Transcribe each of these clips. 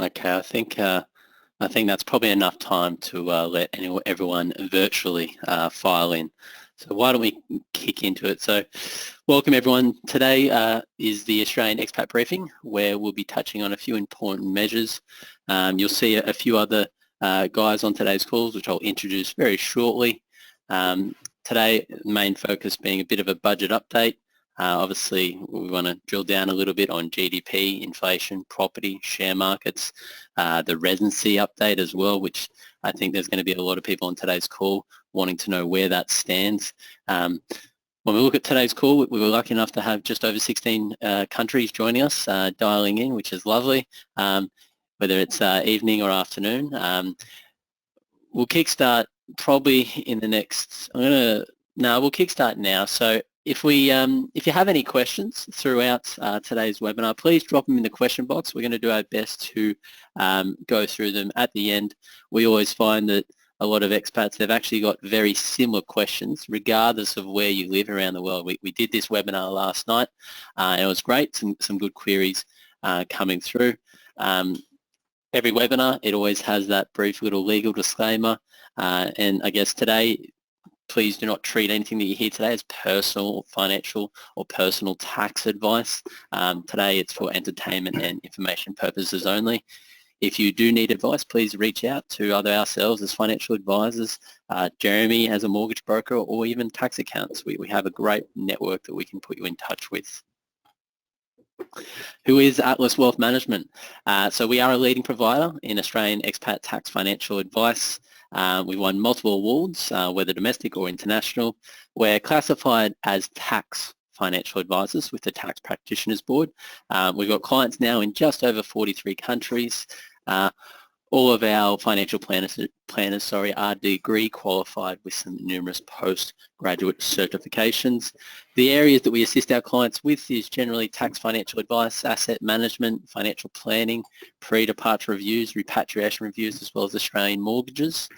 Okay, I think that's probably enough time to let everyone virtually file in. So why don't we kick into it? So welcome everyone. Today is the Australian Expat Briefing, where we'll be touching on a few important measures. You'll see a few other guys on today's calls, which I'll introduce very shortly. Today, the main focus being a bit of a budget update. Obviously, we want to drill down a little bit on GDP, inflation, property, share markets, the Residency update as well, which I think there's going to be a lot of people on today's call wanting to know where that stands. When we look at today's call, we were lucky enough to have just over 16 countries joining us, dialing in, which is lovely, whether it's evening or afternoon. We'll kickstart probably in the next, we'll kickstart now. So if you have any questions throughout today's webinar, please drop them in the question box. We're going to do our best to go through them at the end. We always find that a lot of expats, they've actually got very similar questions regardless of where you live around the world. We did this webinar last night and it was great, some good queries coming through. Every webinar, it always has that brief little legal disclaimer, and I guess today, please do not treat anything that you hear today as personal, financial, or personal tax advice. Today it's for entertainment and information purposes only. If you do need advice, please reach out to either ourselves as financial advisors, Jeremy as a mortgage broker, or even tax accountants. We have a great network that we can put you in touch with. Who is Atlas Wealth Management? So we are a leading provider in Australian expat tax financial advice. We won multiple awards, whether domestic or international. We're classified as tax financial advisors with the Tax Practitioners Board. We've got clients now in just over 43 countries. All of our financial planners are degree qualified with some numerous postgraduate certifications. The areas that we assist our clients with is generally tax financial advice, asset management, financial planning, pre-departure reviews, repatriation reviews, as well as Australian mortgages.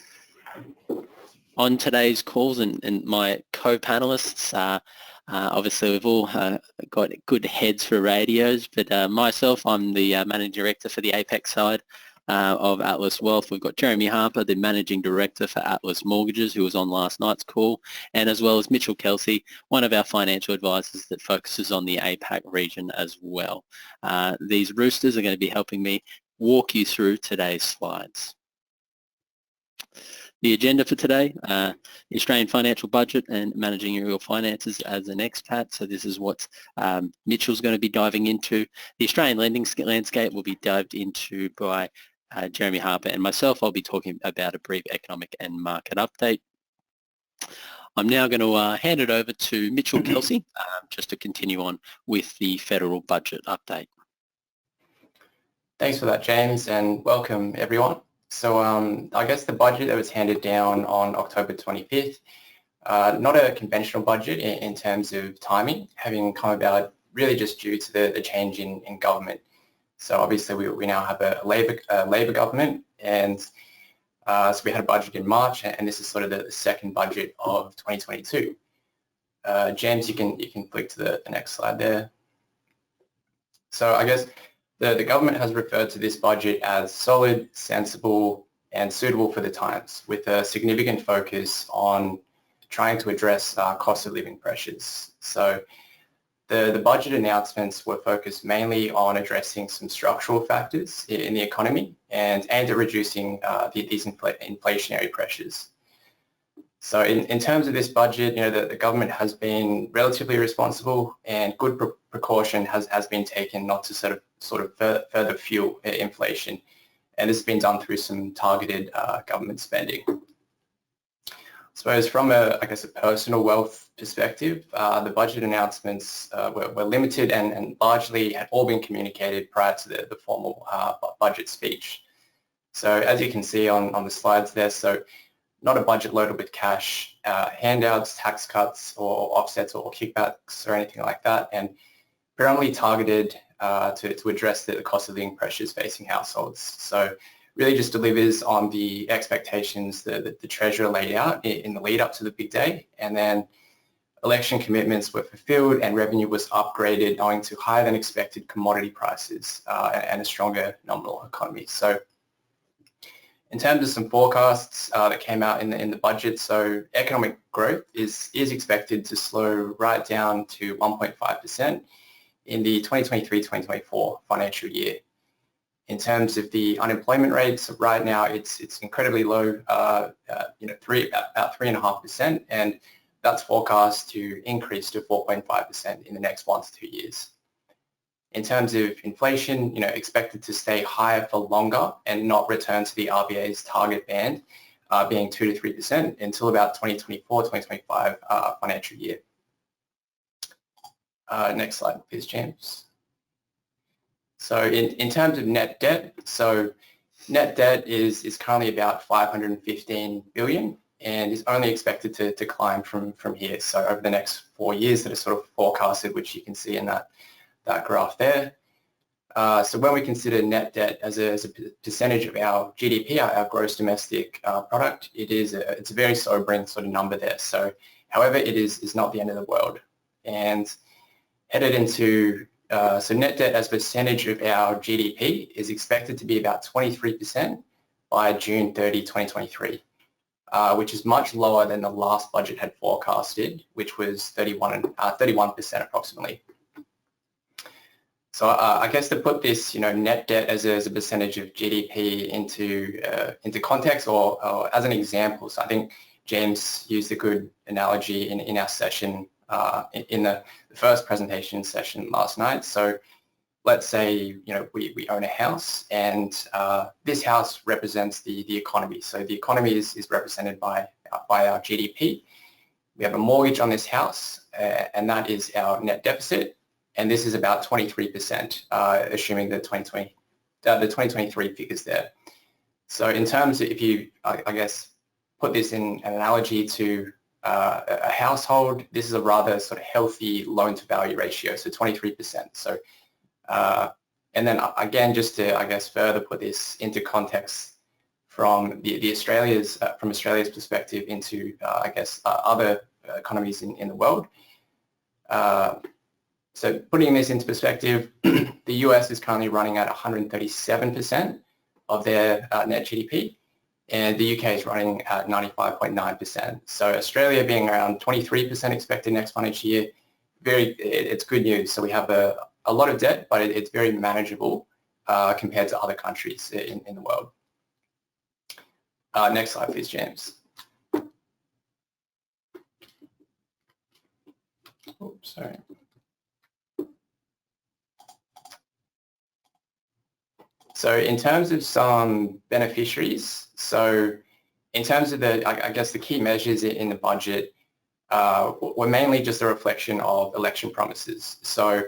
On today's calls and my co-panelists, obviously we've all got good heads for radios, but myself, I'm the Managing Director for the APAC side of Atlas Wealth. We've got Jeremy Harper, the Managing Director for Atlas Mortgages, who was on last night's call, and as well as Kelsey, one of our financial advisors that focuses on the APAC region as well. These roosters are going to be helping me walk you through today's slides. The agenda for today, the Australian financial budget and managing your finances as an expat. So this is what Mitchell's going to be diving into. The Australian lending landscape will be dived into by Jeremy Harper and myself. I'll be talking about a brief economic and market update. I'm now going to hand it over to Kelsey just to continue on with the federal budget update. Thanks for that, James, and welcome everyone. So I guess the budget that was handed down on October 25th, not a conventional budget in terms of timing, having come about really just due to the change in government. So obviously we now have a Labor government, and so we had a budget in March, and this is sort of the second budget of 2022. James, you can flick to the next slide there. So I guess the government has referred to this budget as solid, sensible, and suitable for the times, with a significant focus on trying to address cost of living pressures. So the budget announcements were focused mainly on addressing some structural factors in the economy and aimed at reducing these inflationary pressures. So in terms of this budget, the government has been relatively responsible, and good precaution has been taken not to sort of further fuel inflation, and this has been done through some targeted government spending. I suppose from a personal wealth perspective, the budget announcements were limited and largely had all been communicated prior to the formal budget speech. So as you can see on the slides there, so not a budget loaded with cash, handouts, tax cuts, or offsets or kickbacks or anything like that, and predominantly targeted to address the cost of living pressures facing households. So really just delivers on the expectations that the Treasurer laid out in the lead up to the big day, and then election commitments were fulfilled and revenue was upgraded owing to higher than expected commodity prices and a stronger nominal economy. So in terms of some forecasts that came out in the budget, so economic growth is expected to slow right down to 1.5% in the 2023-2024 financial year. In terms of the unemployment rates, right now it's incredibly low, about 3.5%, and that's forecast to increase to 4.5% in the next 1 to 2 years. In terms of inflation, expected to stay higher for longer and not return to the RBA's target band, being 2 to 3% until about 2024-2025 financial year. Next slide, please, James. So in terms of net debt, so net debt is currently about 515 billion and is only expected to decline from here. So over the next 4 years that are sort of forecasted, which you can see in that graph there. So when we consider net debt as a percentage of our GDP, our gross domestic product, it's a very sobering sort of number there. So however, it is not the end of the world. And headed into, so net debt as a percentage of our GDP is expected to be about 23% by June 30, 2023, which is much lower than the last budget had forecasted, which was 31% approximately. So I guess to put this, net debt as a percentage of GDP into context or as an example, so I think James used a good analogy in our session, in the first presentation session last night. So let's say, we own a house and this house represents the economy. So the economy is represented by our GDP. We have a mortgage on this house and that is our net deficit. And this is about 23%, assuming the 2023 figures there. So in terms of, if you, I guess, put this in an analogy to a household, this is a rather sort of healthy loan-to-value ratio, so 23%. So, and then again, just to, I guess, further put this into context from Australia's perspective into, I guess, other economies in the world. So putting this into perspective, the US is currently running at 137% of their net GDP, and the UK is running at 95.9%. So Australia being around 23% expected next financial year, it's good news. So we have a lot of debt, but it's very manageable compared to other countries in the world. Next slide, please, James. Oops, sorry. So in terms of some beneficiaries, so in terms of I guess the key measures in the budget were mainly just a reflection of election promises. So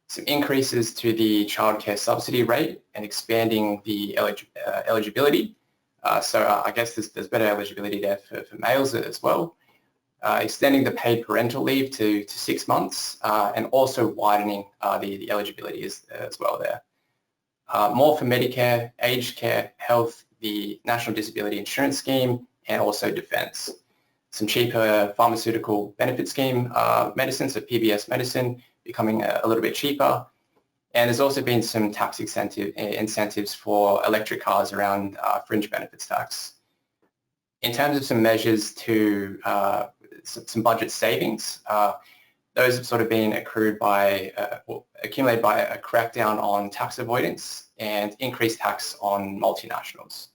some increases to the childcare subsidy rate and expanding the eligibility. So I guess there's better eligibility there for males as well. Extending the paid parental leave to 6 months and also widening the eligibility as well there. More for Medicare, aged care, health, the National Disability Insurance Scheme, and also defence. Some cheaper pharmaceutical benefit scheme medicine, so PBS medicine, becoming a little bit cheaper. And there's also been some tax incentives for electric cars around fringe benefits tax. In terms of some measures to some budget savings, those have sort of been accrued by, accumulated by a crackdown on tax avoidance and increased tax on multinationals.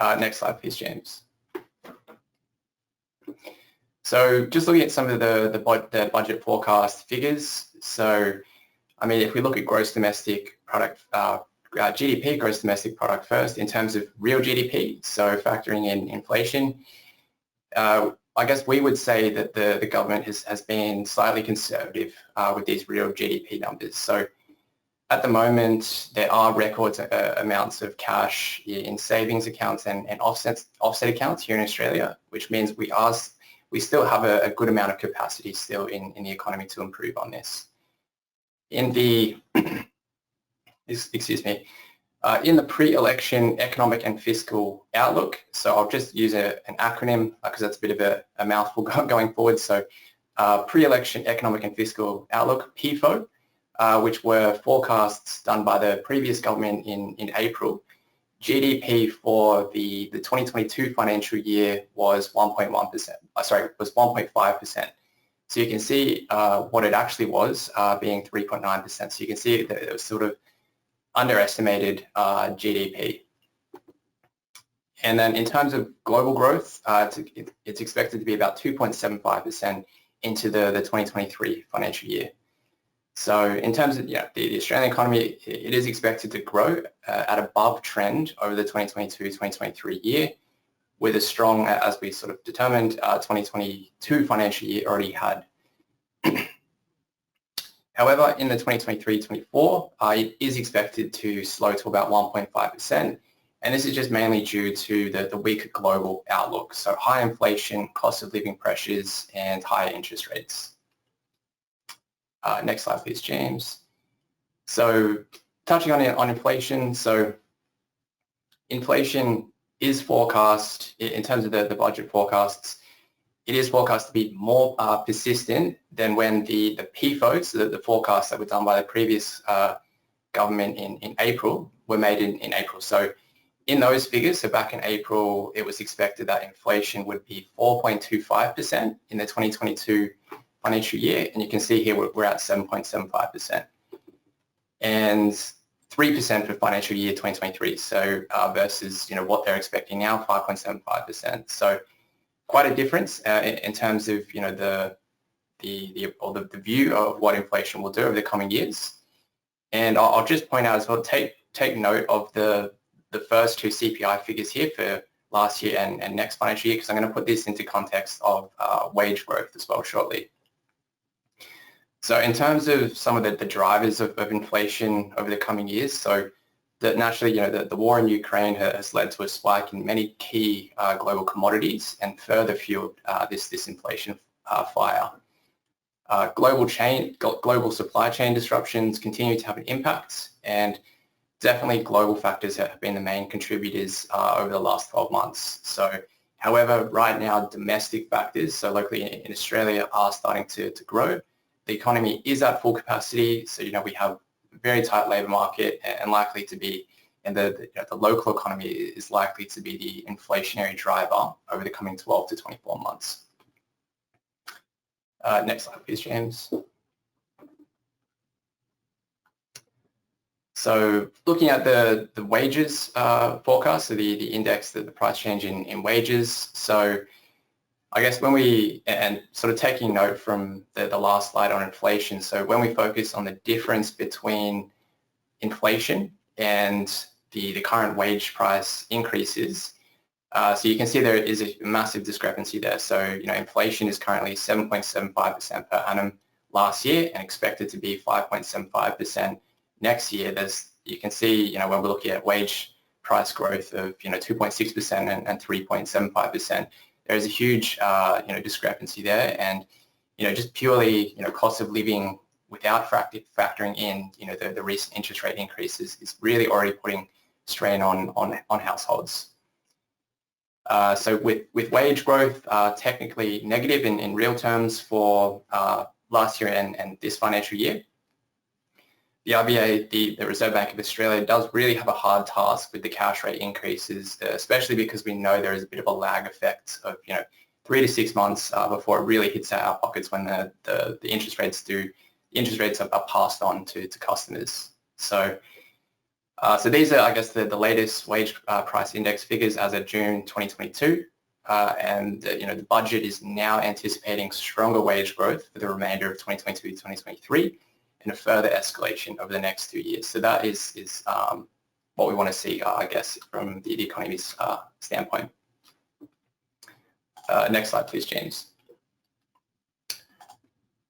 Next slide, please, James. So just looking at some of the budget forecast figures. So, I mean, if we look at gross domestic product, GDP, gross domestic product first, in terms of real GDP, so factoring in inflation, I guess we would say that the government has been slightly conservative with these real GDP numbers. So at the moment, there are record amounts of cash in savings accounts and offset accounts here in Australia, which means we still have a good amount of capacity still in the economy to improve on this. In the, excuse me, In the pre-election economic and fiscal outlook, so I'll just use an acronym because that's a bit of a mouthful going forward. So pre-election economic and fiscal outlook, PFO, which were forecasts done by the previous government in April. GDP for the 2022 financial year was 1.1%, was 1.5%. So you can see what it actually was, being 3.9%. So you can see that it was sort of underestimated GDP. And then in terms of global growth, it's expected to be about 2.75% into the 2023 financial year. So in terms of the Australian economy, it is expected to grow at above trend over the 2022-2023 year, with a strong, as we sort of determined, 2022 financial year already had. However, in the 2023-24, it is expected to slow to about 1.5%, and this is just mainly due to the weaker global outlook, so high inflation, cost of living pressures, and higher interest rates. Next slide, please, James. So touching on inflation, so inflation is forecast, in terms of the budget forecasts, it is forecast to be more persistent than when the PFO, so the forecasts that were done by the previous government in April, were made in April. So in those figures, so back in April, it was expected that inflation would be 4.25% in the 2022 financial year, and you can see here we're at 7.75%, and 3% for financial year 2023. So versus what they're expecting now, 5.75%. So quite a difference in terms of the view of what inflation will do over the coming years. And I'll just point out as well, take note of the first two CPI figures here for last year and next financial year, because I'm going to put this into context of wage growth as well shortly. So in terms of some of the drivers of inflation over the coming years, so that naturally, the war in Ukraine has led to a spike in many key global commodities and further fueled this inflation fire. Global supply chain disruptions continue to have an impact, and definitely global factors have been the main contributors over the last 12 months. So however, right now, domestic factors, so locally in Australia, are starting to grow. The economy is at full capacity, so we have a very tight labour market, and likely to be, and the local economy is likely to be the inflationary driver over the coming 12 to 24 months. Next slide, please, James. So looking at the wages forecast, so the index, the price change in wages. So I guess when and sort of taking note from the last slide on inflation, so when we focus on the difference between inflation and the current wage price increases, so you can see there is a massive discrepancy there. So inflation is currently 7.75% per annum last year and expected to be 5.75% next year. You can see when we're looking at wage price growth of 2.6% and 3.75%. There is a huge discrepancy there, and just purely cost of living without factoring in the recent interest rate increases is really already putting strain on households. So with wage growth technically negative in real terms for last year and this financial year, the RBA, the Reserve Bank of Australia, does really have a hard task with the cash rate increases, especially because we know there is a bit of a lag effect of 3 to 6 months before it really hits our pockets when the interest rates are passed on to customers. So these are, I guess, the latest wage price index figures as of June 2022, and the budget is now anticipating stronger wage growth for the remainder of 2022-2023. And a further escalation over the next 2 years. So that is what we want to see, I guess, from the economy's standpoint. Next slide, please, James.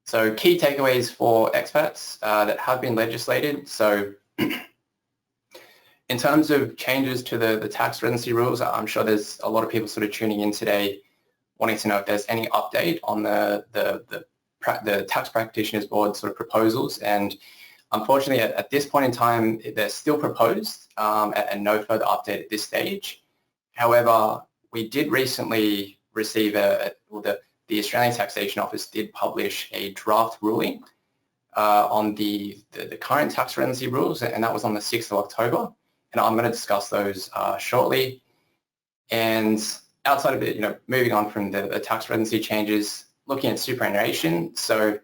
So key takeaways for expats that have been legislated. So in terms of changes to the tax residency rules, I'm sure there's a lot of people sort of tuning in today wanting to know if there's any update on the Tax Practitioners Board sort of proposals, and Unfortunately, at this point in time, they're still proposed and no further update at this stage. However, we did recently receive the Australian Taxation Office did publish a draft ruling on the current tax residency rules, and that was on the 6th of October. And I'm going to discuss those shortly. And outside of it, moving on from the tax residency changes, looking at superannuation. So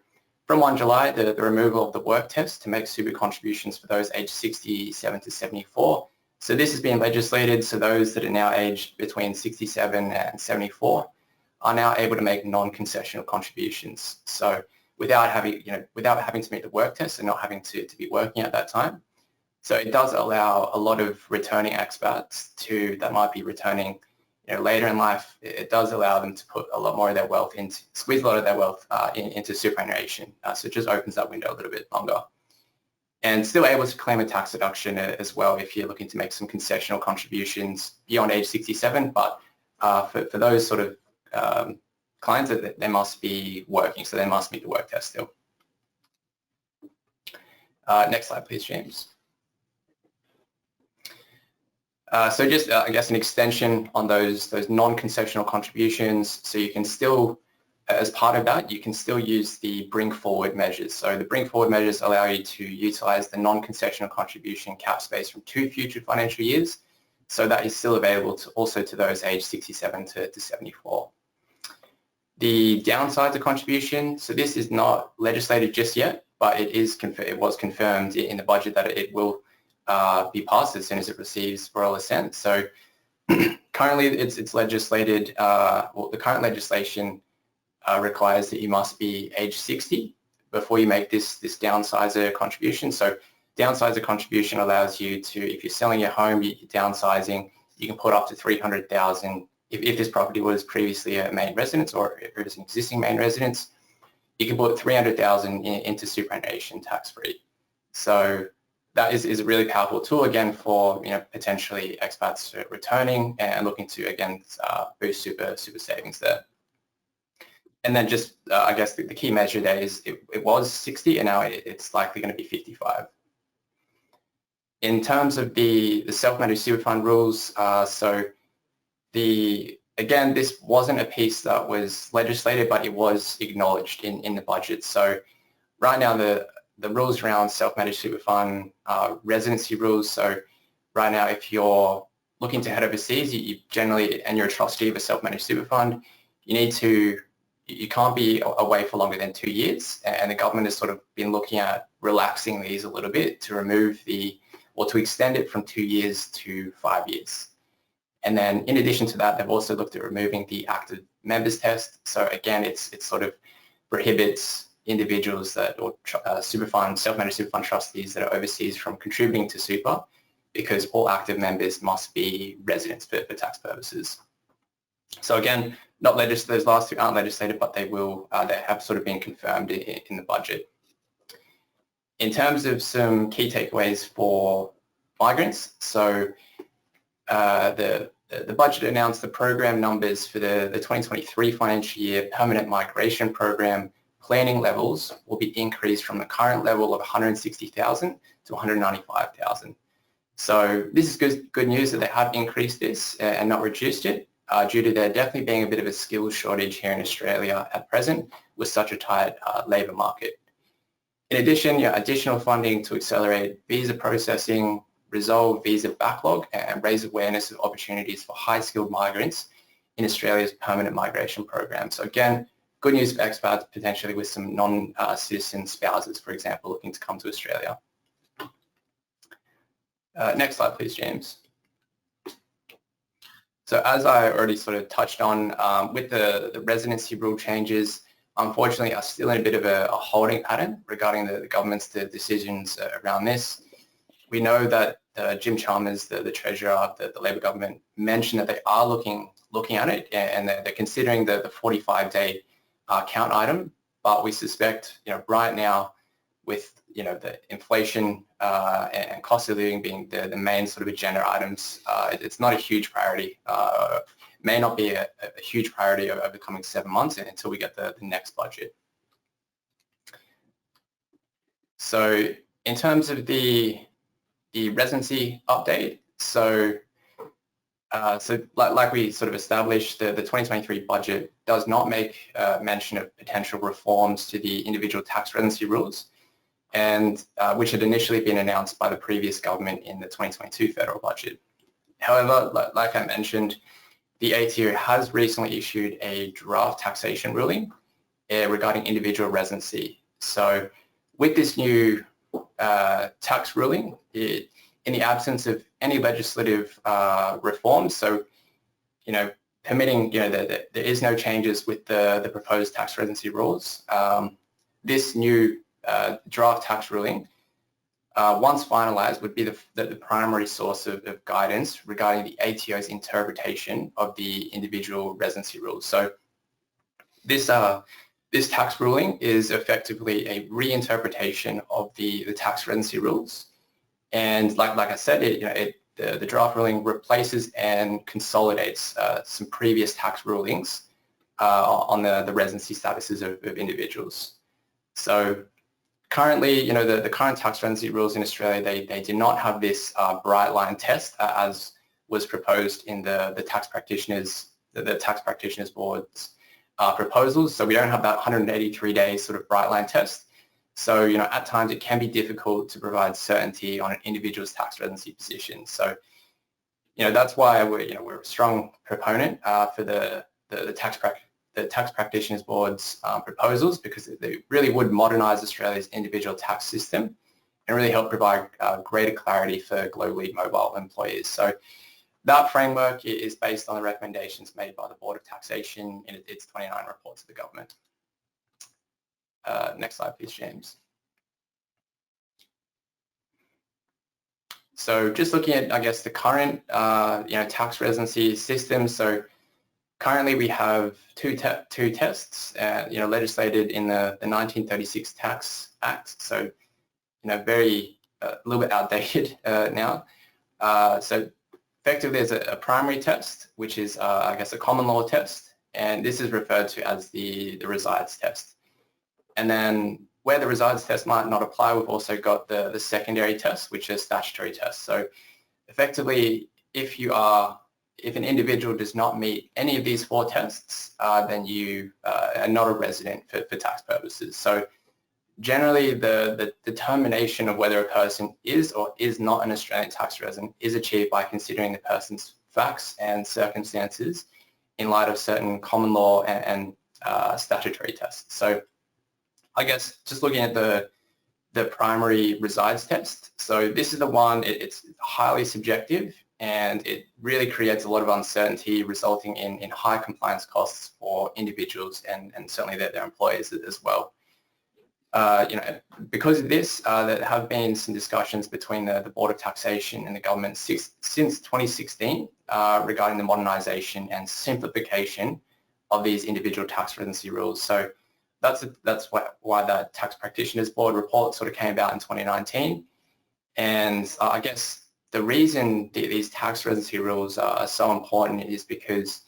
from 1 July, the removal of the work test to make super contributions for those aged 67 to 74. So this has been legislated, so those that are now aged between 67 and 74 are now able to make non-concessional contributions. So without having to meet the work test and not having to be working at that time. So it does allow a lot of returning expats that might be returning later in life. It does allow them to put a lot more of their wealth squeeze a lot of their wealth into superannuation. So it just opens that window a little bit longer. And still able to claim a tax deduction as well if you're looking to make some concessional contributions beyond age 67. But for those sort of clients, they must be working, so they must meet the work test still. Next slide, please, James. So just, I guess, an extension on those non-concessional contributions. So you can still, as part of that, you can still use the bring forward measures. So the bring forward measures allow you to utilize the non-concessional contribution cap space from 2 future financial years. So that is still available also to those aged 67 to 74. The downside to contribution, so this is not legislated just yet, but it was confirmed in the budget that it will be passed as soon as it receives royal assent. So currently it's legislated, the current legislation requires that you must be age 60 before you make this downsizer contribution. So downsizer contribution allows you to, if you're selling your home, you're downsizing, you can put up to 300,000. If this property was previously a main residence or if it was an existing main residence, you can put 300,000 into superannuation tax-free. So that is a really powerful tool, again, for potentially expats returning and looking to, again, boost super savings there. And then just, I guess, the key measure there is it was 60 and now it's likely going to be 55. In terms of the self-managed super fund rules, again, this wasn't a piece that was legislated, but it was acknowledged in the budget. So right now, the rules around self-managed super fund residency rules. So right now, if you're looking to head overseas, you generally, and you're a trustee of a self-managed super fund, you can't be away for longer than 2 years. And the government has sort of been looking at relaxing these a little bit to remove to extend it from 2 years to 5 years. And then in addition to that, they've also looked at removing the active members test. So again, it sort of prohibits individuals or self-managed super fund trustees that are overseas from contributing to super, because all active members must be residents for tax purposes. So again, those last two aren't legislated, but they have sort of been confirmed in the budget. In terms of some key takeaways for migrants, so the budget announced the program numbers for the 2023 financial year permanent migration program planning levels will be increased from the current level of 160,000 to 195,000. So this is good news that they have increased this and not reduced it, due to there definitely being a bit of a skills shortage here in Australia at present with such a tight labour market. In addition, additional funding to accelerate visa processing, resolve visa backlog, and raise awareness of opportunities for high-skilled migrants in Australia's permanent migration program. So again, good news for expats, potentially with some non-citizen spouses, for example, looking to come to Australia. Next slide, please, James. So as I already sort of touched on, with the residency rule changes, unfortunately, are still in a bit of a holding pattern regarding the government's decisions around this. We know that Jim Chalmers, the Treasurer of the Labor government, mentioned that they are looking at it, and they're considering the 45-day count item. But we suspect, right now, with the inflation and cost of living being the main sort of agenda items, it's not a huge priority. May not be a huge priority over the coming 7 months until we get the next budget. So In terms of the residency update, so like we sort of established, the 2023 budget does not make mention of potential reforms to the individual tax residency rules, and which had initially been announced by the previous government in the 2022 federal budget. However, like I mentioned, the ATO has recently issued a draft taxation ruling regarding individual residency. So with this new tax ruling, in the absence of any legislative reforms, so, permitting, that there is no changes with the proposed tax residency rules, this new draft tax ruling, once finalised, would be the primary source of guidance regarding the ATO's interpretation of the individual residency rules. So this tax ruling is effectively a reinterpretation of the tax residency rules, and like I said, the draft ruling replaces and consolidates some previous tax rulings on the residency statuses of individuals. So currently, the current tax residency rules in Australia, they do not have this bright line test as was proposed in the tax practitioners board's proposals. So we don't have that 183-day sort of bright line test. So, at times it can be difficult to provide certainty on an individual's tax residency position. So, that's why we're a strong proponent for the tax practitioners board's proposals, because they really would modernise Australia's individual tax system and really help provide greater clarity for globally mobile employers. So that framework is based on the recommendations made by the Board of Taxation in its 29 reports to the government. Next slide, please, James. So just looking at, I guess, the current, tax residency system. So currently we have two tests, legislated in the 1936 Tax Act. So, very, a little bit outdated now. So effectively there's a primary test, which is, I guess, a common law test. And this is referred to as the resides test. And then where the resides test might not apply, we've also got the secondary test, which is statutory test. So effectively, if an individual does not meet any of these four tests, then you are not a resident for tax purposes. So generally, the determination of whether a person is or is not an Australian tax resident is achieved by considering the person's facts and circumstances in light of certain common law and statutory tests. So I guess just looking at the primary resides test. So this is the one, it's highly subjective, and it really creates a lot of uncertainty, resulting in high compliance costs for individuals and certainly their employers as well. Because of this, there have been some discussions between the Board of Taxation and the government since 2016 regarding the modernisation and simplification of these individual tax residency rules. So that's why the Tax Practitioners Board report sort of came about in 2019. And I guess the reason these tax residency rules are so important is because,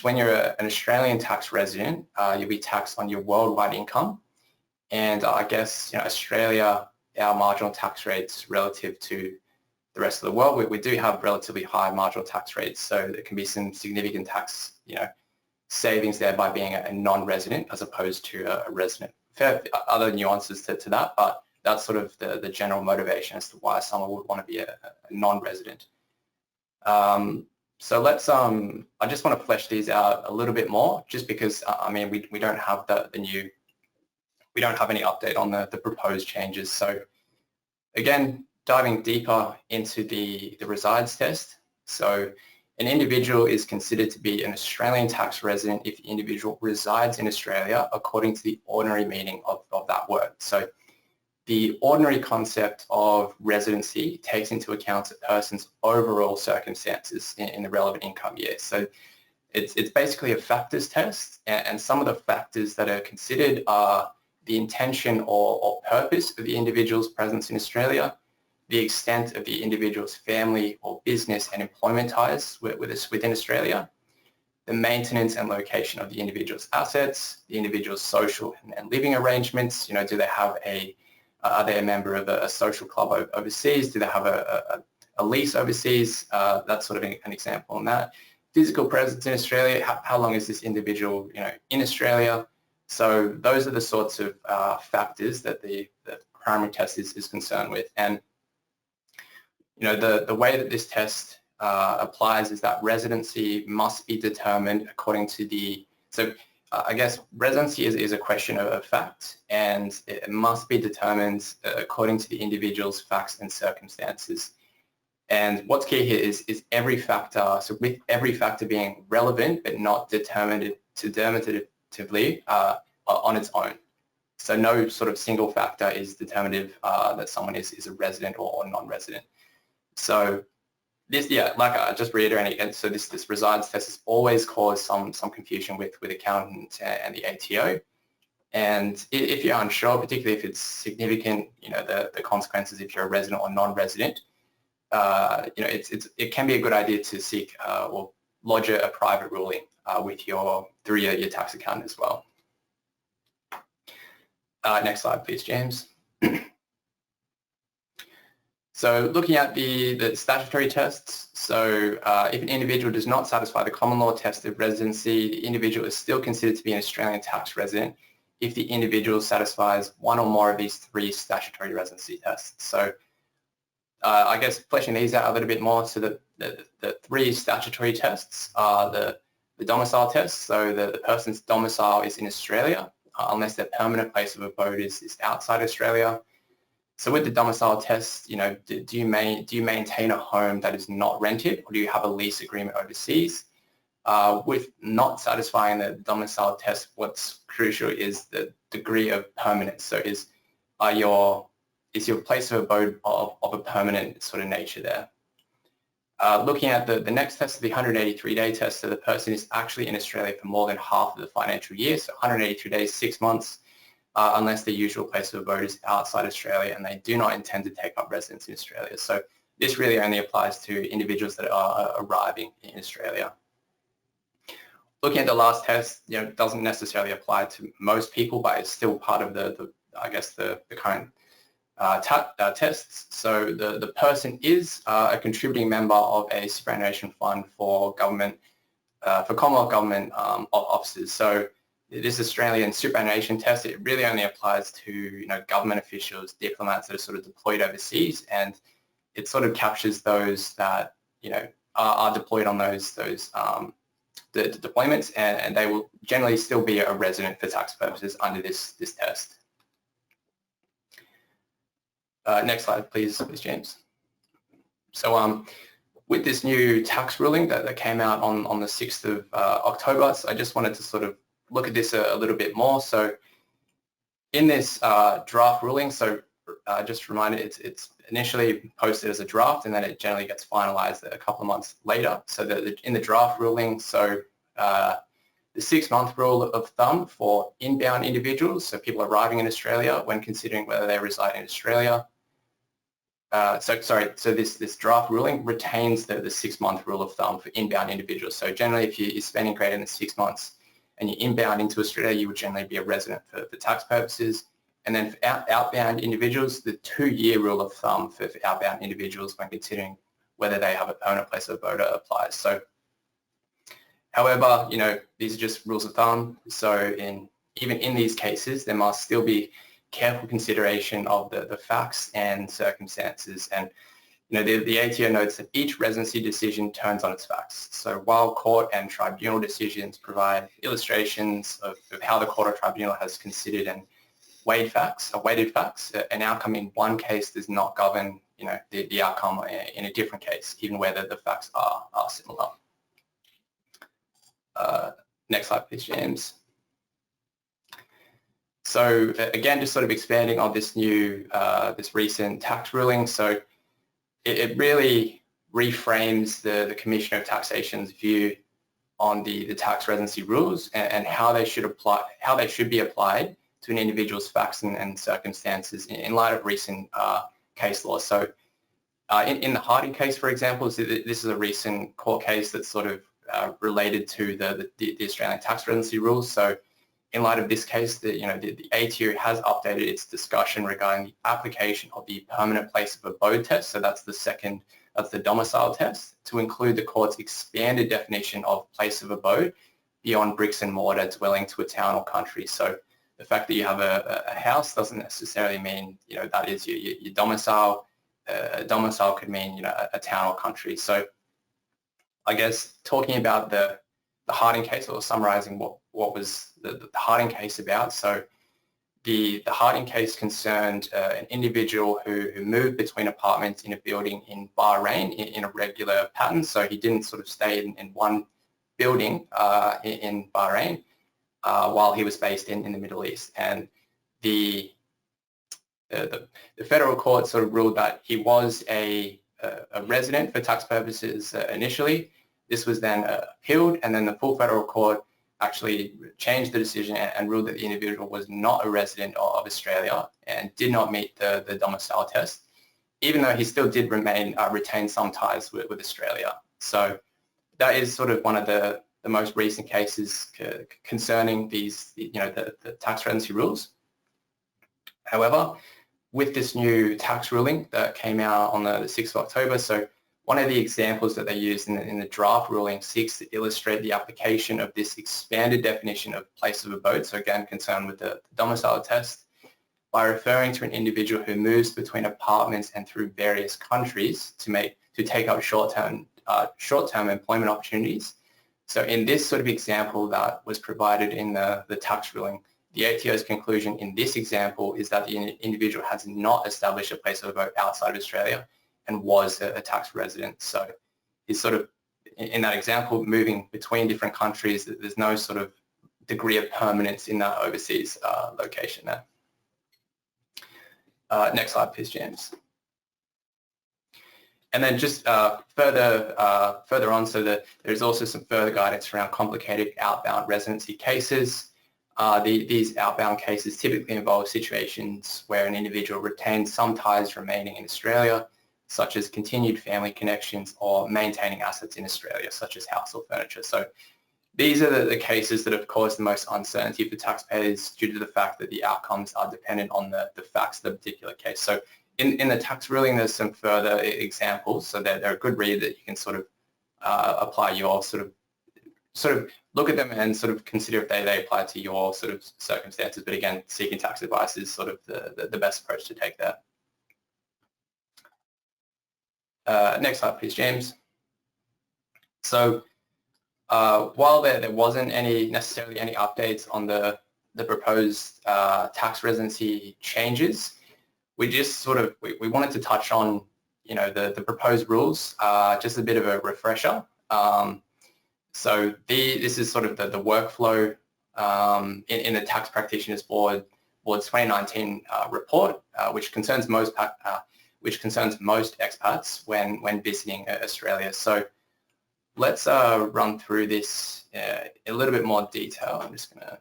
when you're an Australian tax resident, you'll be taxed on your worldwide income. And I guess, Australia, our marginal tax rates relative to the rest of the world, we do have relatively high marginal tax rates. So there can be some significant tax, savings there by being a non-resident as opposed to a resident. Fair other nuances to that, but that's sort of the general motivation as to why someone would want to be a non-resident. So let's, I just want to flesh these out a little bit more, just because, we don't have we don't have any update on the proposed changes. So again, diving deeper into the resides test. So an individual is considered to be an Australian tax resident if the individual resides in Australia according to the ordinary meaning of that word. So the ordinary concept of residency takes into account a person's overall circumstances in the relevant income year. So it's basically a factors test, and some of the factors that are considered are the intention or purpose of the individual's presence in Australia, the extent of the individual's family or business and employment ties within Australia, the maintenance and location of the individual's assets, the individual's social and living arrangements. Do they have a Are they a member of a social club overseas? Do they have a lease overseas? That's sort of an example on that. Physical presence in Australia, how long is this individual, in Australia? So those are the sorts of factors that the primary test is concerned with. And the way that this test applies is that residency must be determined according to I guess residency is a question of fact, and it must be determined according to the individual's facts and circumstances. And what's key here is every factor, so with every factor being relevant but not determinatively on its own. So no sort of single factor is determinative that someone is a resident or non-resident. So this, like I just reiterating again, so this resides test has always caused some confusion with accountants and the ATO. And if you're unsure, particularly if it's significant, the consequences if you're a resident or non-resident, it can be a good idea to seek or lodge a private ruling through your tax accountant as well. Next slide, please, James. So looking at the statutory tests, so if an individual does not satisfy the common law test of residency, the individual is still considered to be an Australian tax resident if the individual satisfies one or more of these 3 statutory residency tests. So I guess fleshing these out a little bit more, so the 3 statutory tests are the domicile test, so the person's domicile is in Australia unless their permanent place of abode is outside Australia. So with the domicile test, do you maintain a home that is not rented, or do you have a lease agreement overseas? With not satisfying the domicile test, what's crucial is the degree of permanence. So is your place of abode of a permanent sort of nature there? Looking at the next test, the 183-day test, so the person is actually in Australia for more than half of the financial year, so 183 days, 6 months, unless their usual place of abode is outside Australia and they do not intend to take up residence in Australia. So this really only applies to individuals that are arriving in Australia. Looking at the last test, doesn't necessarily apply to most people, but it's still part of the current tests. So the person is a contributing member of a superannuation fund for Commonwealth government officers. So this Australian superannuation test, it really only applies to government officials, diplomats that are sort of deployed overseas, and it sort of captures those that are deployed on those the deployments, and they will generally still be a resident for tax purposes under this test. Next slide, please, James. So with this new tax ruling that came out on the 6th of October, so I just wanted to sort of look at this a little bit more. So in this draft ruling, so just a reminder, it's initially posted as a draft, and then it generally gets finalized a couple of months later. So in the draft ruling, so the 6-month rule of thumb for inbound individuals, so people arriving in Australia when considering whether they reside in Australia. So this draft ruling retains the 6-month rule of thumb for inbound individuals. So generally, if you're spending greater than 6 months and you're inbound into Australia, you would generally be a resident for tax purposes. And then for outbound individuals, the 2-year rule of thumb for outbound individuals when considering whether they have a permanent place of abode applies. So, however, these are just rules of thumb. So even in these cases, there must still be careful consideration of the facts and circumstances. And the ATO notes that each residency decision turns on its facts. So while court and tribunal decisions provide illustrations of how the court or tribunal has considered and weighted facts, an outcome in one case does not govern the outcome in a different case, even where the facts are similar. Next slide, please, James. So again, just sort of expanding on this this recent tax ruling. So it really reframes the Commissioner of Taxation's view on the tax residency rules and how they should be applied to an individual's facts and circumstances in light of recent case law. So in the Harding case, for example, this is a recent court case that's sort of related to the Australian tax residency rules. So in light of this case, the ATO has updated its discussion regarding the application of the permanent place of abode test. So that's the domicile test, to include the court's expanded definition of place of abode beyond bricks and mortar dwelling to a town or country. So the fact that you have a house doesn't necessarily mean that is your domicile. A domicile could mean a town or country. So I guess talking about the Harding case, or summarising what was the Harding case about. So the Harding case concerned an individual who moved between apartments in a building in Bahrain in a regular pattern. So he didn't sort of stay in one building in Bahrain while he was based in the Middle East. And the federal court sort of ruled that he was a resident for tax purposes initially. This was then appealed, and then the full federal court actually changed the decision and ruled that the individual was not a resident of Australia and did not meet the domicile test, even though he still did retain some ties with Australia. So that is sort of one of the most recent cases concerning these, the tax residency rules. However, with this new tax ruling that came out on the 6th of October, so one of the examples that they used in the draft ruling seeks to illustrate the application of this expanded definition of place of abode, so again concerned with the domicile test, by referring to an individual who moves between apartments and through various countries to take up short-term employment opportunities. So in this sort of example that was provided in the tax ruling, the ATO's conclusion in this example is that the individual has not established a place of abode outside of Australia and was a tax resident. So he's sort of, in that example, moving between different countries. There's no sort of degree of permanence in that overseas location there. Next slide, please, James. And then just further on, so there's also some further guidance around complicated outbound residency cases. These outbound cases typically involve situations where an individual retains some ties remaining in Australia, such as continued family connections or maintaining assets in Australia, such as household furniture. So these are the cases that have caused the most uncertainty for taxpayers due to the fact that the outcomes are dependent on the facts of the particular case. So in the tax ruling, there's some further examples, so they're a good read that you can sort of apply your sort of look at them and sort of consider if they apply to your sort of circumstances. But again, seeking tax advice is sort of the best approach to take there. Next slide, please, James. So while there wasn't necessarily any updates on the proposed tax residency changes, we just sort of we wanted to touch on the proposed rules, just a bit of a refresher. So this is sort of the workflow in the Tax Practitioners Board's 2019 report, which concerns most expats when visiting Australia. So let's run through this in a little bit more detail. I'm just gonna.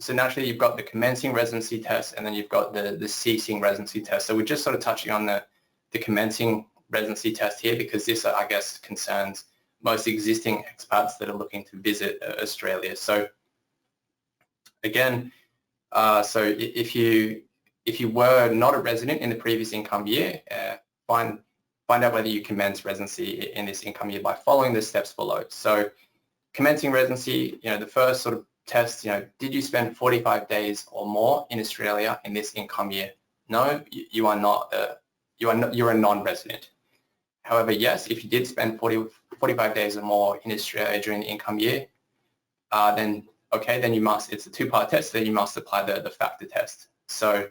So naturally you've got the commencing residency test, and then you've got the ceasing residency test. So we're just sort of touching on the commencing residency test here, because this, I guess, concerns most existing expats that are looking to visit Australia. So again, so if you were not a resident in the previous income year, find out whether you commence residency in this income year by following the steps below. So commencing residency, the first sort of test, did you spend 45 days or more in Australia in this income year? No, you are not. You're a non-resident. However, yes, if you did spend 45 days or more in Australia during the income year, then you must. It's a two-part test. Then you must apply the factor test. So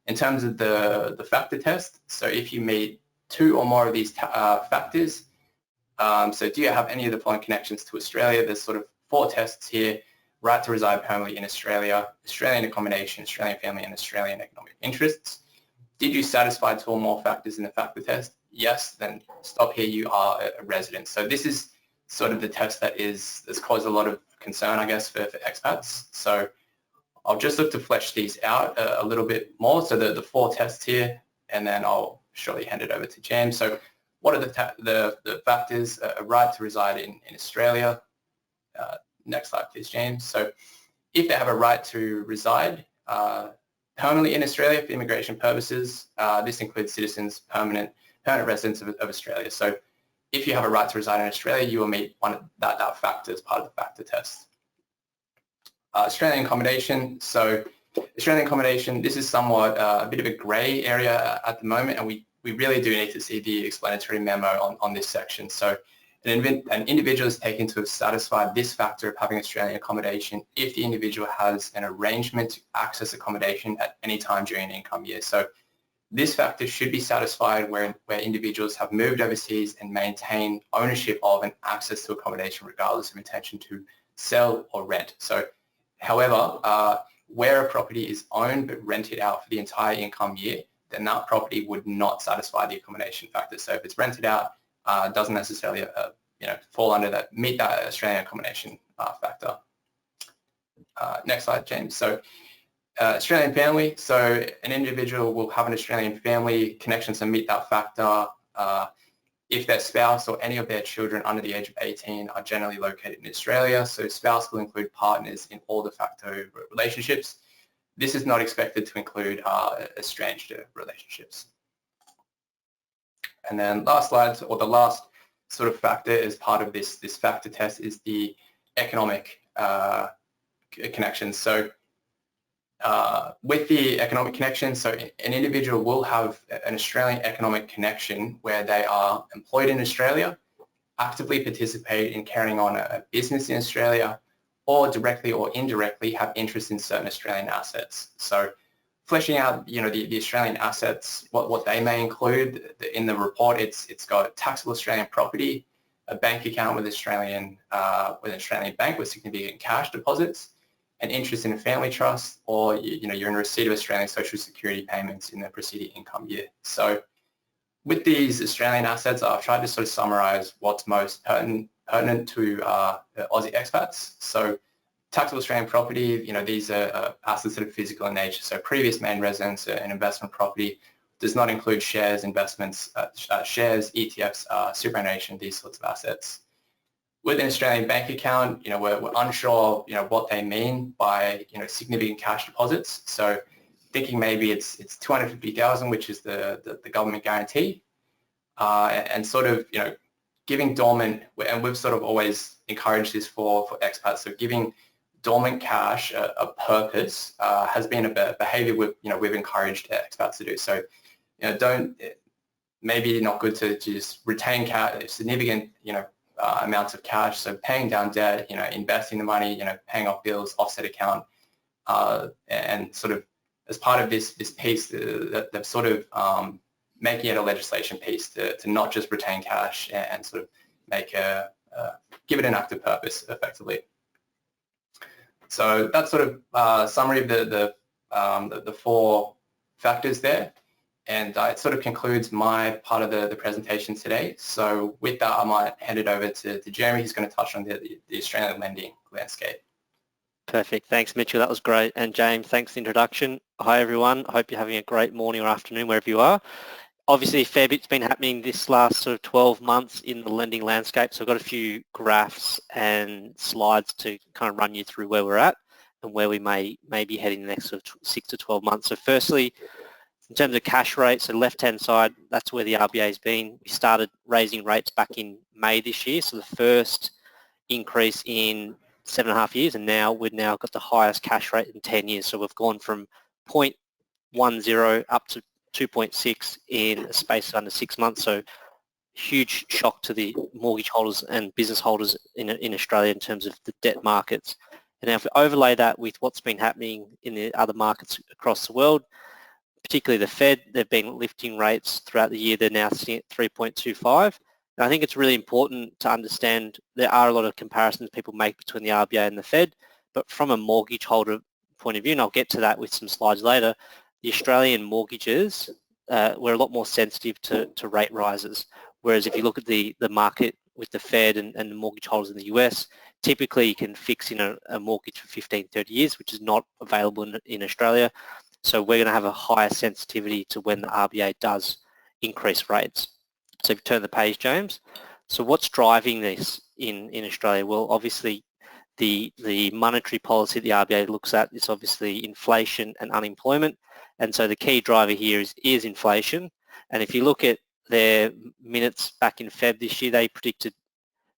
in terms of the factor test, so if you meet two or more of these factors, so do you have any of the following connections to Australia? There's sort of 4 tests here: right to reside permanently in Australia, Australian accommodation, Australian family, and Australian economic interests. Did you satisfy 2 or more factors in the factor test? Yes, then stop here, you are a resident. So this is sort of the test that's caused a lot of concern, I guess, for expats. So I'll just look to flesh these out a little bit more. So the 4 tests here, and then I'll shortly hand it over to James. So what are the factors? A right to reside in Australia, Next slide, please, James. So if they have a right to reside permanently in Australia for immigration purposes, this includes citizens, permanent residents of Australia. So if you have a right to reside in Australia, you will meet that factor as part of the factor test. Australian accommodation. So Australian accommodation, this is somewhat a bit of a grey area at the moment, and we really do need to see the explanatory memo on this section. So an individual is taken to have satisfied this factor of having Australian accommodation if the individual has an arrangement to access accommodation at any time during an income year. So this factor should be satisfied where individuals have moved overseas and maintain ownership of and access to accommodation regardless of intention to sell or rent. So however, where a property is owned but rented out for the entire income year, then that property would not satisfy the accommodation factor. So if it's rented out, doesn't necessarily fall under that, meet that Australian accommodation factor. Next slide, James. So Australian family. So an individual will have an Australian family connections and meet that factor if their spouse or any of their children under the age of 18 are generally located in Australia. So spouse will include partners in all de facto relationships. This is not expected to include estranged relationships. And then last slide, or the last sort of factor as part of this factor test is the economic connection. So with the economic connection, so an individual will have an Australian economic connection where they are employed in Australia, actively participate in carrying on a business in Australia, or directly or indirectly have interest in certain Australian assets. So fleshing out, the Australian assets, what they may include in the report, it's got taxable Australian property, a bank account with an Australian bank with significant cash deposits, an interest in a family trust, or you're in receipt of Australian social security payments in the preceding income year. So with these Australian assets, I've tried to sort of summarise what's most pertinent to Aussie expats. So taxable Australian property, these are assets that are physical in nature. So previous main residence and investment property does not include shares, investments, shares, ETFs, superannuation, these sorts of assets. With an Australian bank account, we're unsure, what they mean by, significant cash deposits. So thinking maybe it's 250,000, which is the government guarantee, and sort of, giving dormant, and we've sort of always encouraged this for expats. So giving dormant cash a purpose has been a behaviour we've encouraged expats to do. So maybe not good to just retain cash, significant amounts of cash. So paying down debt, investing the money, paying off bills, offset account, and sort of as part of this piece, they've sort of making it a legislation piece to not just retain cash and sort of make give it an active purpose effectively. So that's sort of summary of the four factors there, and it sort of concludes my part of the presentation today. So with that, I might hand it over to Jeremy, who's going to touch on the Australian lending landscape. Perfect. Thanks, Mitchell. That was great. And James, thanks for the introduction. Hi, everyone. I hope you're having a great morning or afternoon wherever you are. Obviously, a fair bit's been happening this last sort of 12 months in the lending landscape. So I've got a few graphs and slides to kind of run you through where we're at and where we may be heading the next sort of 6 to 12 months. So firstly, in terms of cash rates, so left-hand side, that's where the RBA has been. We started raising rates back in May this year. So the first increase in 7.5 years, and now we've now got the highest cash rate in 10 years. So we've gone from 0.10 up to 2.6 in a space of under 6 months. So huge shock to the mortgage holders and business holders in Australia in terms of the debt markets. And now if we overlay that with what's been happening in the other markets across the world, particularly the Fed, they've been lifting rates throughout the year. They're now sitting at 3.25. And I think it's really important to understand there are a lot of comparisons people make between the RBA and the Fed, but from a mortgage holder point of view, and I'll get to that with some slides later, the Australian mortgages were a lot more sensitive to rate rises. Whereas if you look at the market with the Fed and the mortgage holders in the US, typically you can fix in a mortgage for 15, 30 years, which is not available in Australia. So we're going to have a higher sensitivity to when the RBA does increase rates. So if you turn the page, James. So what's driving this in Australia? Well, obviously the monetary policy the RBA looks at is obviously inflation and unemployment. And so the key driver here is inflation. And if you look at their minutes back in Feb this year, they predicted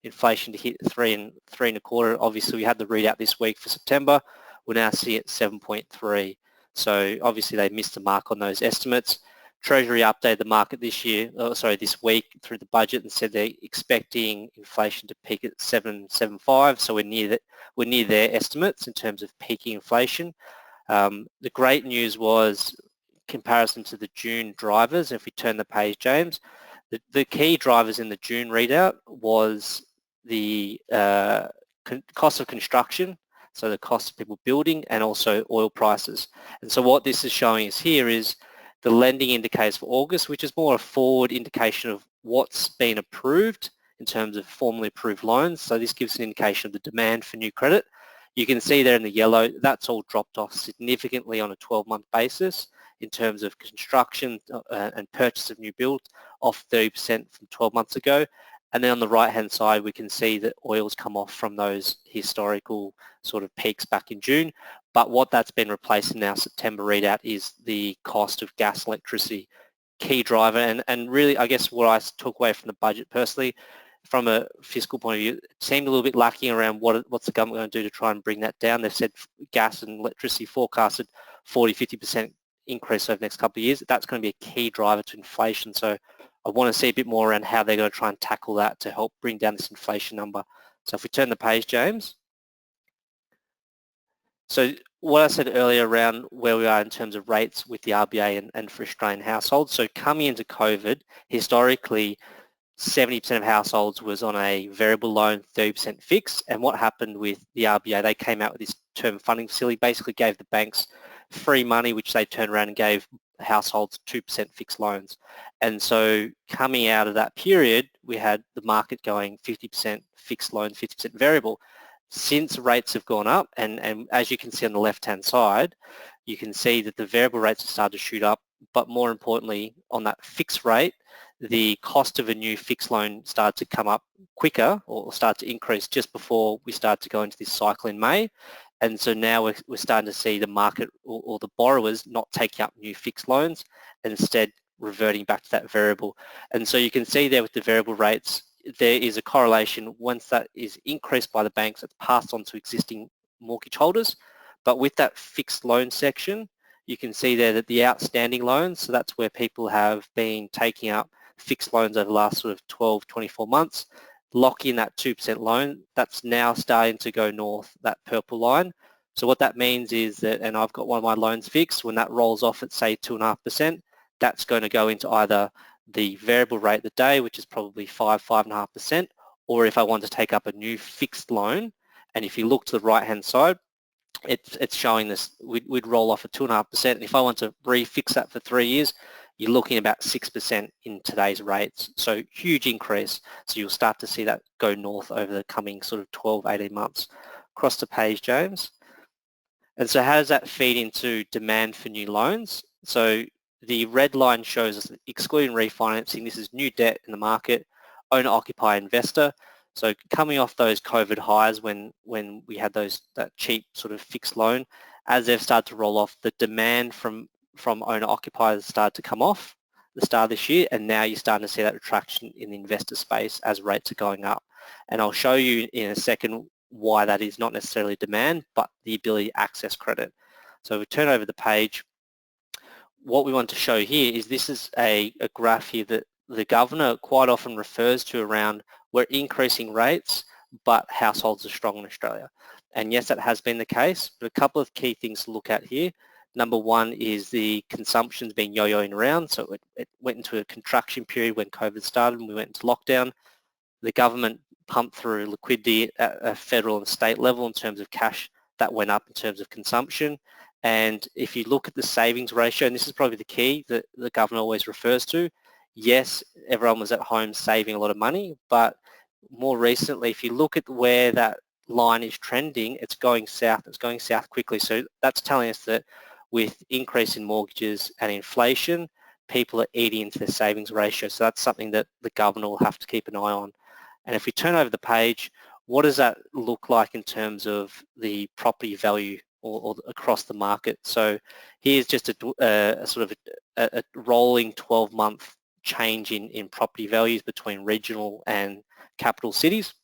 inflation to hit 3.25. Obviously, we had the readout this week for September. We're now seeing it 7.3. So obviously, they missed the mark on those estimates. Treasury updated the market this week through the budget and said they're expecting inflation to peak at 7.75. So we're near their estimates in terms of peaking inflation. The great news was comparison to the June drivers. If we turn the page, James, the key drivers in the June readout was the cost of construction, so the cost of people building, and also oil prices. And so what this is showing us here is the lending indicators for August, which is more a forward indication of what's been approved in terms of formally approved loans. So this gives an indication of the demand for new credit. You can see there in the yellow, that's all dropped off significantly on a 12-month basis in terms of construction and purchase of new build, off 30% from 12 months ago. And then on the right-hand side, we can see that oil's come off from those historical sort of peaks back in June. But what that's been replaced in our September readout is the cost of gas and electricity, key driver. And really, I guess what I took away from the budget personally, from a fiscal point of view, it seemed a little bit lacking around what's the government going to do to try and bring that down. They've said gas and electricity forecasted 40-50% increase over the next couple of years. That's going to be a key driver to inflation. So I want to see a bit more around how they're going to try and tackle that to help bring down this inflation number. So if we turn the page, James. So what I said earlier around where we are in terms of rates with the RBA and for Australian households. So coming into COVID, historically, 70% of households was on a variable loan, 30% fixed. And what happened with the RBA, they came out with this term funding facility, basically gave the banks free money, which they turned around and gave households 2% fixed loans. And so coming out of that period, we had the market going 50% fixed loan, 50% variable. Since rates have gone up, and as you can see on the left-hand side, you can see that the variable rates have started to shoot up, but more importantly, on that fixed rate, the cost of a new fixed loan started to come up quicker or start to increase just before we started to go into this cycle in May. And so now we're starting to see the market or the borrowers not taking up new fixed loans and instead reverting back to that variable. And so you can see there with the variable rates, there is a correlation. Once that is increased by the banks, it's passed on to existing mortgage holders. But with that fixed loan section, you can see there that the outstanding loans, so that's where people have been taking up fixed loans over the last sort of 12, 24 months, lock in that 2% loan, that's now starting to go north, that purple line. So what that means is that, and I've got one of my loans fixed, when that rolls off at say 2.5%, that's going to go into either the variable rate of the day, which is probably 5.5%, or if I want to take up a new fixed loan, and if you look to the right-hand side, it's showing this, we'd roll off at 2.5%, and if I want to refix that for 3 years, you're looking about 6% in today's rates. So huge increase. So you'll start to see that go north over the coming sort of 12, 18 months. Across the page, James. And so how does that feed into demand for new loans? So the red line shows us that excluding refinancing, this is new debt in the market, owner-occupier investor. So coming off those COVID highs when we had that cheap sort of fixed loan, as they've started to roll off, the demand from owner-occupiers started to come off the start of this year, and now you're starting to see that retraction in the investor space as rates are going up. And I'll show you in a second why that is not necessarily demand, but the ability to access credit. So if we turn over the page, what we want to show here is this is a graph here that the governor quite often refers to around we're increasing rates, but households are strong in Australia. And yes, that has been the case, but a couple of key things to look at here. Number one is the consumption's been yo-yoing around. So it went into a contraction period when COVID started and we went into lockdown. The government pumped through liquidity at a federal and state level in terms of cash that went up in terms of consumption. And if you look at the savings ratio, and this is probably the key that the government always refers to, yes, everyone was at home saving a lot of money, but more recently, if you look at where that line is trending, it's going south quickly. So that's telling us that with increase in mortgages and inflation, people are eating into their savings ratio. So that's something that the governor will have to keep an eye on. And if we turn over the page, what does that look like in terms of the property value or across the market? So here's just a sort of a rolling 12-month change in property values between regional and capital cities.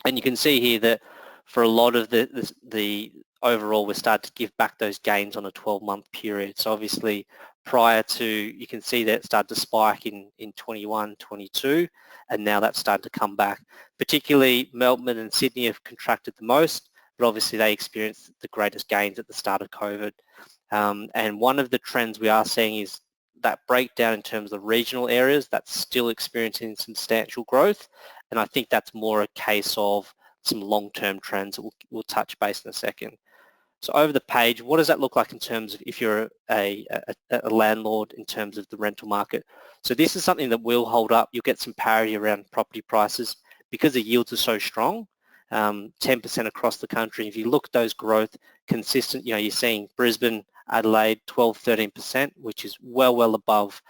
And you can see here that for a lot of the overall, we're starting to give back those gains on a 12-month period. So obviously prior to, you can see that it started to spike in 21, 22, and now that's started to come back. Particularly Melbourne and Sydney have contracted the most, but obviously they experienced the greatest gains at the start of COVID. And one of the trends we are seeing is that breakdown in terms of regional areas that's still experiencing substantial growth. And I think that's more a case of some long-term trends that we'll touch base in a second. So over the page, what does that look like in terms of if you're a landlord in terms of the rental market? So this is something that will hold up. You'll get some parity around property prices because the yields are so strong, 10% across the country. If you look at those growth consistent, you're seeing Brisbane, Adelaide, 12, 13%, which is well above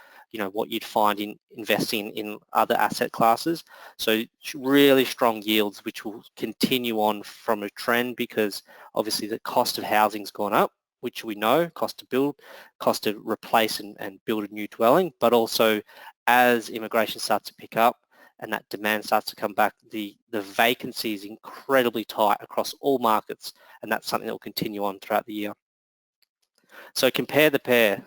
what you'd find in investing in other asset classes. So really strong yields, which will continue on from a trend because obviously the cost of housing's gone up, which we know, cost to build, cost to replace and build a new dwelling, but also as immigration starts to pick up and that demand starts to come back, the vacancy is incredibly tight across all markets, and that's something that will continue on throughout the year. So compare the pair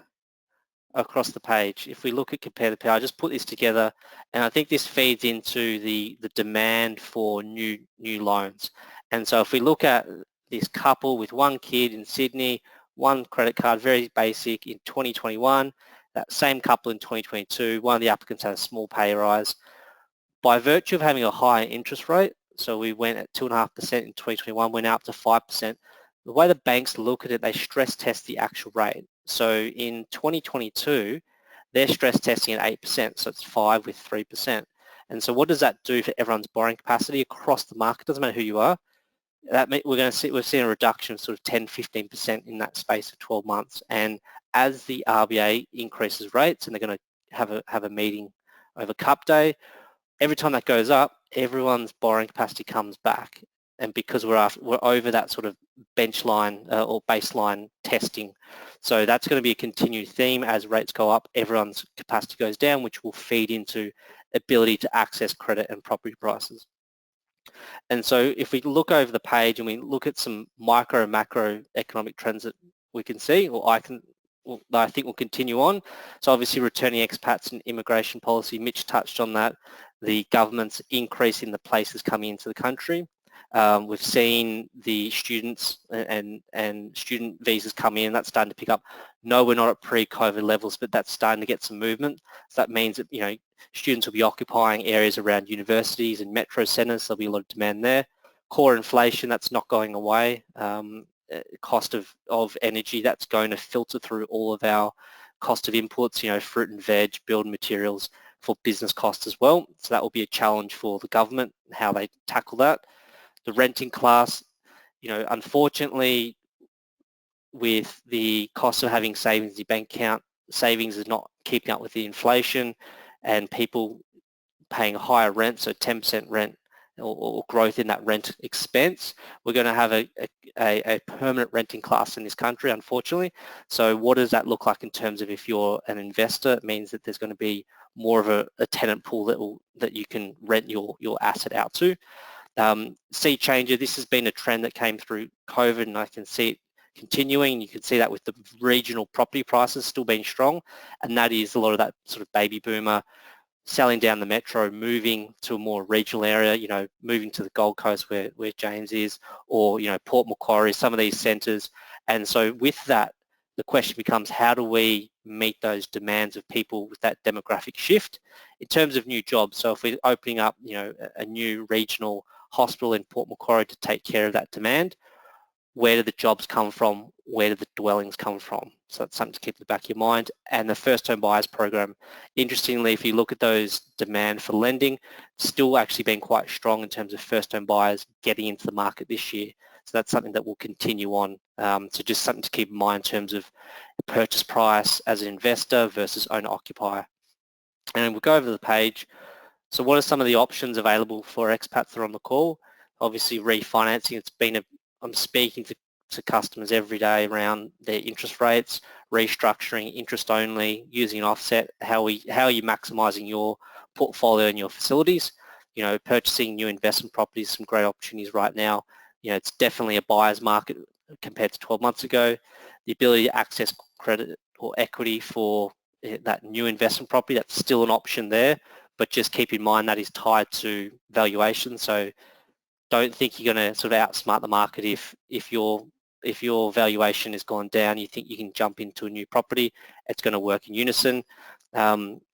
across the page. If we look at compare the pair, I just put this together, and I think this feeds into the demand for new loans. And so if we look at this couple with one kid in Sydney, one credit card, very basic in 2021, that same couple in 2022, one of the applicants had a small pay rise. By virtue of having a higher interest rate, so we went at 2.5% in 2021, went up to 5%, the way the banks look at it, they stress test the actual rate. So in 2022, they're stress testing at 8%, so it's 5 with 3%. And so what does that do for everyone's borrowing capacity across the market? Doesn't matter who you are. That means we've seen a reduction of sort of 10, 15% in that space of 12 months. And as the RBA increases rates, and they're going to have a meeting over Cup Day, every time that goes up, everyone's borrowing capacity comes back. And because we're over that sort of bench line or baseline testing. So that's going to be a continued theme. As rates go up, everyone's capacity goes down, which will feed into ability to access credit and property prices. And so if we look over the page and we look at some micro and macro economic trends that we can see, or I think will continue on. So obviously returning expats and immigration policy, Mitch touched on that. The government's increasing the places coming into the country. We've seen the students and student visas come in. That's starting to pick up. No, we're not at pre-COVID levels, but that's starting to get some movement. So that means that students will be occupying areas around universities and metro centres. There'll be a lot of demand there. Core inflation, that's not going away. Cost of energy, that's going to filter through all of our cost of inputs. Fruit and veg, building materials for business costs as well. So that will be a challenge for the government and how they tackle that. The renting class, unfortunately, with the cost of having savings in your bank account, savings is not keeping up with the inflation, and people paying a higher rent, so 10% rent or growth in that rent expense. We're going to have a permanent renting class in this country, unfortunately. So what does that look like in terms of if you're an investor? It means that there's going to be more of a tenant pool that you can rent your asset out to. Sea changer, this has been a trend that came through COVID, and I can see it continuing. You can see that with the regional property prices still being strong, and that is a lot of that sort of baby boomer selling down the metro, moving to a more regional area, moving to the Gold Coast where James is, or, Port Macquarie, some of these centres. And so with that, the question becomes, how do we meet those demands of people with that demographic shift in terms of new jobs? So if we're opening up, a new regional hospital in Port Macquarie to take care of that demand, where do the jobs come from? Where do the dwellings come from? So that's something to keep in the back of your mind. And the first home buyers program, interestingly, if you look at those demand for lending, still actually been quite strong in terms of first home buyers getting into the market this year. So that's something that will continue on. So just something to keep in mind in terms of purchase price as an investor versus owner occupier. And we'll go over the page. So what are some of the options available for expats that are on the call? Obviously refinancing, I'm speaking to customers every day around their interest rates, restructuring, interest only, using an offset, how are you maximising your portfolio and your facilities. Purchasing new investment properties, some great opportunities right now. It's definitely a buyer's market compared to 12 months ago. The ability to access credit or equity for that new investment property, that's still an option there, but just keep in mind that is tied to valuation. So don't think you're going to sort of outsmart the market if your valuation has gone down, you think you can jump into a new property. It's going to work in unison.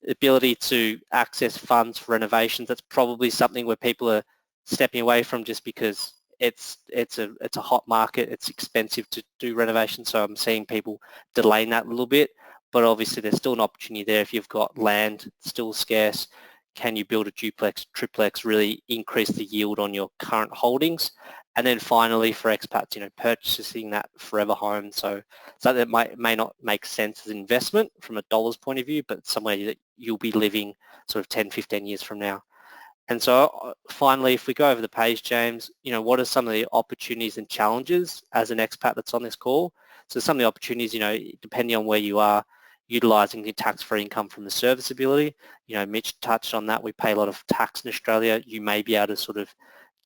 Ability to access funds for renovations, that's probably something where people are stepping away from just because it's a hot market, it's expensive to do renovations, so I'm seeing people delaying that a little bit, but obviously there's still an opportunity there. If you've got land still scarce, can you build a duplex, triplex, really increase the yield on your current holdings? And then finally for expats, purchasing that forever home, so something that may not make sense as an investment from a dollar's point of view, but somewhere that you'll be living sort of 10, 15 years from now. And so finally, if we go over the page, James, what are some of the opportunities and challenges as an expat that's on this call? So some of the opportunities, depending on where you are, utilising the tax-free income from the serviceability. Mitch touched on that. We pay a lot of tax in Australia. You may be able to sort of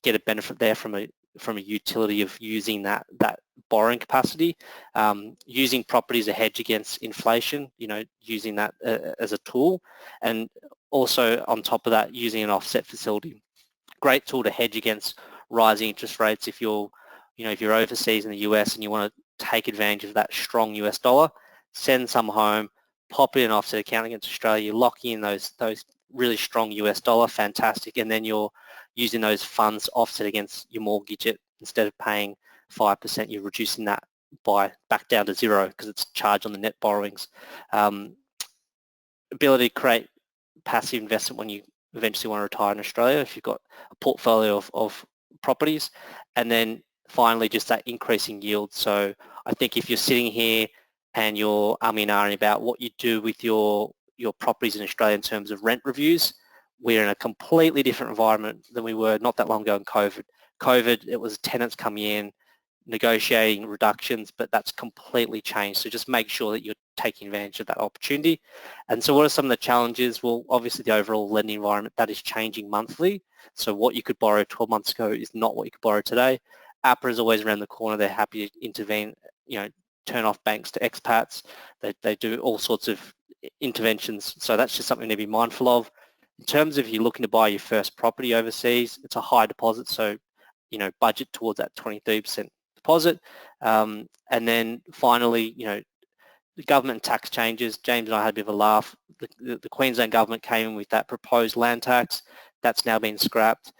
get a benefit there from a utility of using that borrowing capacity, using property as a hedge against inflation, using that as a tool, and also on top of that, using an offset facility. Great tool to hedge against rising interest rates if you're overseas in the US and you want to take advantage of that strong US dollar, send some home, pop it in an offset account against Australia, you're locking in those really strong US dollar, fantastic, and then you're using those funds offset against your mortgage. Instead of paying 5%, you're reducing that back down to zero because it's charged on the net borrowings. Ability to create passive investment when you eventually want to retire in Australia if you've got a portfolio of properties, and then finally just that increasing yield. So I think if you're sitting here and you're umming about what you do with your properties in Australia in terms of rent reviews, we're in a completely different environment than we were not that long ago in COVID. It was tenants coming in, negotiating reductions, but that's completely changed. So just make sure that you're taking advantage of that opportunity. And so what are some of the challenges? Well, obviously the overall lending environment, that is changing monthly. So what you could borrow 12 months ago is not what you could borrow today. APRA is always around the corner. They're happy to intervene, turn off banks to expats. They do all sorts of interventions. So that's just something to be mindful of. In terms of if you're looking to buy your first property overseas, it's a high deposit. So, budget towards that 20-30% deposit. And then finally, the government tax changes. James and I had a bit of a laugh. The Queensland government came in with that proposed land tax. That's now been scrapped.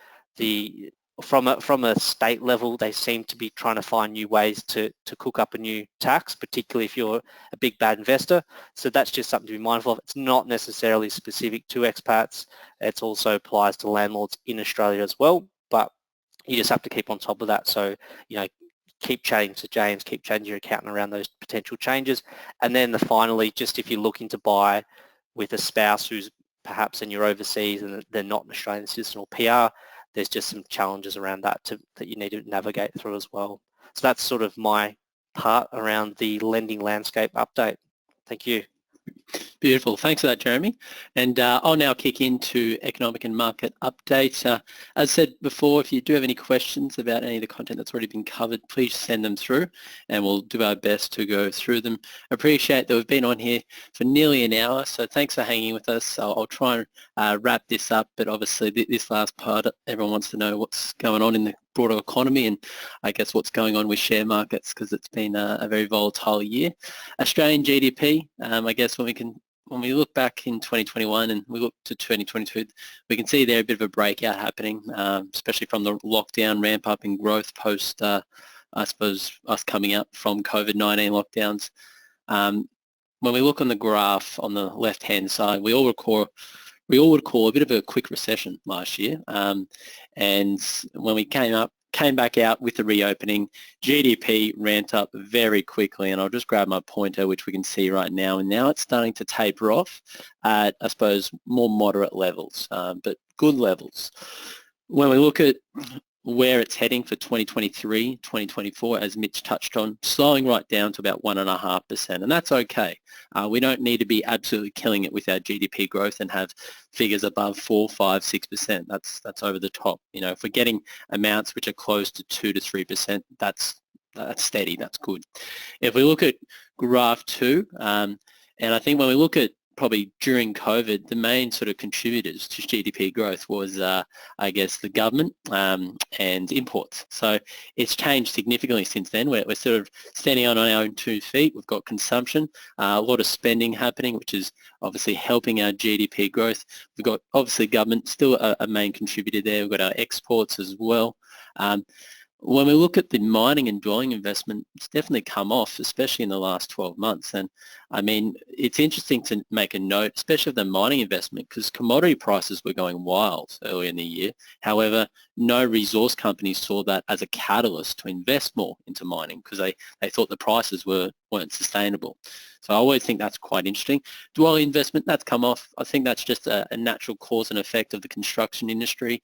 From a state level, they seem to be trying to find new ways to cook up a new tax, particularly if you're a big bad investor. So that's just something to be mindful of. It's not necessarily specific to expats. It also applies to landlords in Australia as well, but you just have to keep on top of that. So, keep chatting to James, keep changing your accountant around those potential changes. And then finally, just if you're looking to buy with a spouse who's perhaps and you're overseas and they're not an Australian citizen or PR, there's just some challenges around that that you need to navigate through as well. So that's sort of my part around the lending landscape update. Thank you. Beautiful. Thanks for that, Jeremy. And I'll now kick into economic and market updates. As I said before, if you do have any questions about any of the content that's already been covered, please send them through and we'll do our best to go through them. I appreciate that we've been on here for nearly an hour, so thanks for hanging with us. I'll try and wrap this up, but obviously this last part, everyone wants to know what's going on in the broader economy and I guess what's going on with share markets because it's been a very volatile year. Australian GDP, I guess when we look back in 2021 and we look to 2022, we can see there a bit of a breakout happening, especially from the lockdown ramp up in growth post, I suppose, us coming out from COVID-19 lockdowns. When we look on the graph on the left-hand side, we all would call a bit of a quick recession last year. And when we came back out with the reopening, GDP ramped up very quickly, and I'll just grab my pointer, which we can see right now, and now it's starting to taper off at, I suppose, more moderate levels, but good levels. When we look at where it's heading for 2023, 2024, as Mitch touched on, slowing right down to about 1.5%, and that's okay. We don't need to be absolutely killing it with our GDP growth and have figures above 4, 5, 6%. That's over the top. You know, if we're getting amounts which are close to 2 to 3%, that's steady. That's good. If we look at graph 2, and I think when we look at probably during COVID, the main sort of contributors to GDP growth was, I guess, the government and imports. So it's changed significantly since then. We're sort of standing on our own 2 feet. We've got consumption, a lot of spending happening, which is obviously helping our GDP growth. We've got, obviously, government still a main contributor there. We've got our exports as well. When we look at the mining and dwelling investment, it's definitely come off, especially in the last 12 months. And I mean, it's interesting to make a note, especially of the mining investment, because commodity prices were going wild earlier in the year. However, no resource companies saw that as a catalyst to invest more into mining because they thought the prices weren't sustainable. So I always think that's quite interesting. Dwelling investment, that's come off. I think that's just a natural cause and effect of the construction industry.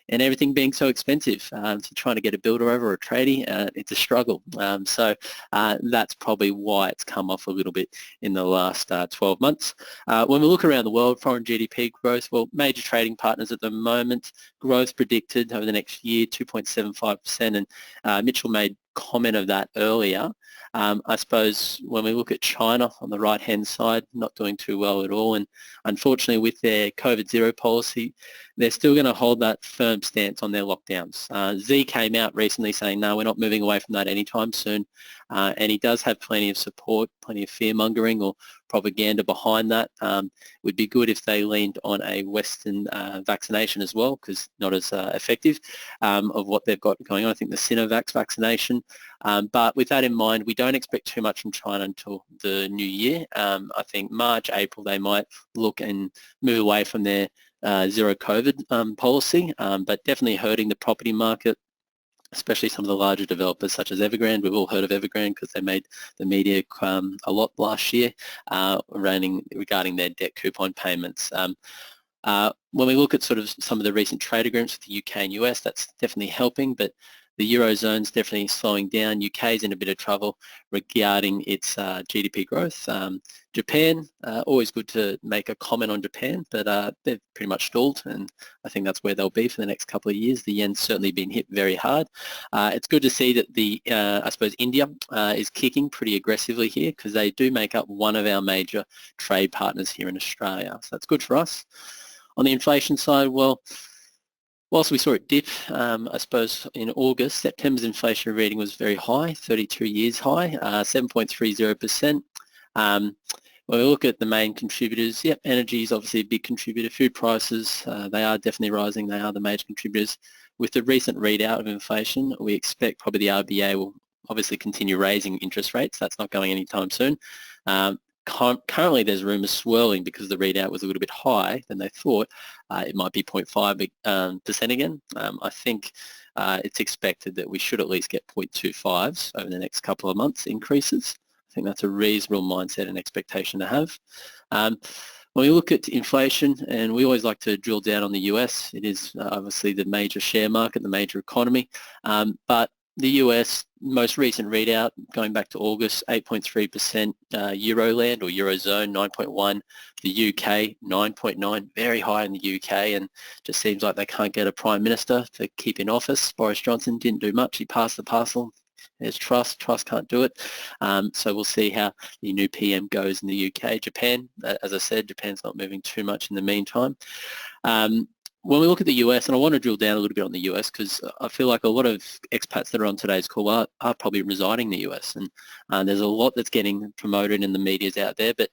And everything being so expensive, so trying to get a builder over or a tradie, it's a struggle. So that's probably why it's come off a little bit in the last 12 months. When we look around the world, foreign GDP growth, well, major trading partners at the moment, growth predicted over the next year, 2.75%, and Mitchell made comment of that earlier. I suppose when we look at China on the right-hand side, not doing too well at all, and unfortunately with their COVID zero policy, they're still going to hold that firm stance on their lockdowns. Xi came out recently saying, no, we're not moving away from that anytime soon, and he does have plenty of support, plenty of fear-mongering or propaganda behind that. It would be good if they leaned on a Western vaccination as well, because not as effective of what they've got going on. I think the Sinovac vaccination. But with that in mind, we don't expect too much from China until the new year. I think March, April, they might look and move away from their zero COVID policy, but definitely hurting the property market, especially some of the larger developers such as Evergrande. We've all heard of Evergrande because they made the media a lot last year regarding their debt coupon payments. When we look at sort of some of the recent trade agreements with the UK and US, that's definitely helping, but the Eurozone's definitely slowing down. UK's in a bit of trouble regarding its GDP growth. Japan, always good to make a comment on Japan, but they've pretty much stalled, and I think that's where they'll be for the next couple of years. The yen's certainly been hit very hard. It's good to see that I suppose India is kicking pretty aggressively here because they do make up one of our major trade partners here in Australia. So that's good for us. On the inflation side, well, whilst we saw it dip, I suppose in August, September's inflation reading was very high, 32 years high, 7.30%. When we look at the main contributors, yep, energy is obviously a big contributor. Food prices, they are definitely rising. They are the major contributors. With the recent readout of inflation, we expect probably the RBA will obviously continue raising interest rates. That's not going anytime soon. Currently, there's rumours swirling because the readout was a little bit high than they thought. It might be 0.5% again. I think it's expected that we should at least get 0.25s over the next couple of months increases. I think that's a reasonable mindset and expectation to have. When we look at inflation, and we always like to drill down on the US, it is obviously the major share market, the major economy, but the US most recent readout, going back to August, 8.3%, Euroland or Eurozone, 9.1%, the UK, 9.9%, very high in the UK, and just seems like they can't get a Prime Minister to keep in office. Boris Johnson didn't do much, he passed the parcel. There's Truss can't do it. So we'll see how the new PM goes in the UK. Japan, as I said, Japan's not moving too much in the meantime. When we look at the US, and I want to drill down a little bit on the US because I feel like a lot of expats that are on today's call are probably residing in the US, and there's a lot that's getting promoted in the medias out there, but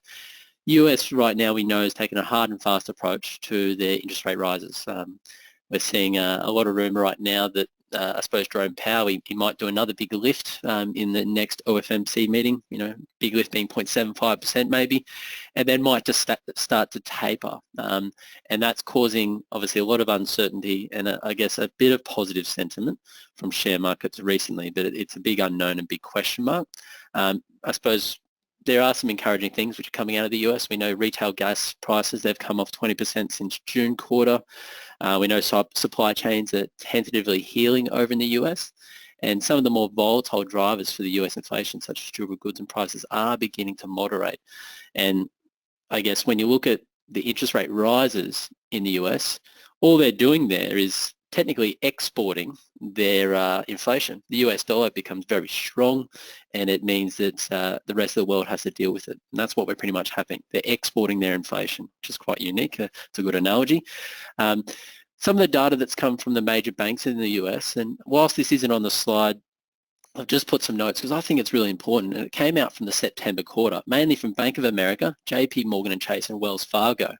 US right now we know is taking a hard and fast approach to their interest rate rises. We're seeing a lot of rumour right now that I suppose Jerome Powell, he might do another big lift in the next OFMC meeting, big lift being 0.75% maybe, and then might just start to taper. And that's causing obviously a lot of uncertainty and I guess a bit of positive sentiment from share markets recently, but it's a big unknown and big question mark. I suppose there are some encouraging things which are coming out of the US. We know retail gas prices, they've come off 20% since June quarter. We know supply chains are tentatively healing over in the US. And some of the more volatile drivers for the US inflation, such as durable goods and prices, are beginning to moderate. And I guess when you look at the interest rate rises in the US, all they're doing there is technically exporting their inflation. The US dollar becomes very strong, and it means that the rest of the world has to deal with it. And that's what we're pretty much having. They're exporting their inflation, which is quite unique. It's a good analogy. Some of the data that's come from the major banks in the US, and whilst this isn't on the slide, I've just put some notes because I think it's really important, and it came out from the September quarter, mainly from Bank of America, JP Morgan and Chase, and Wells Fargo.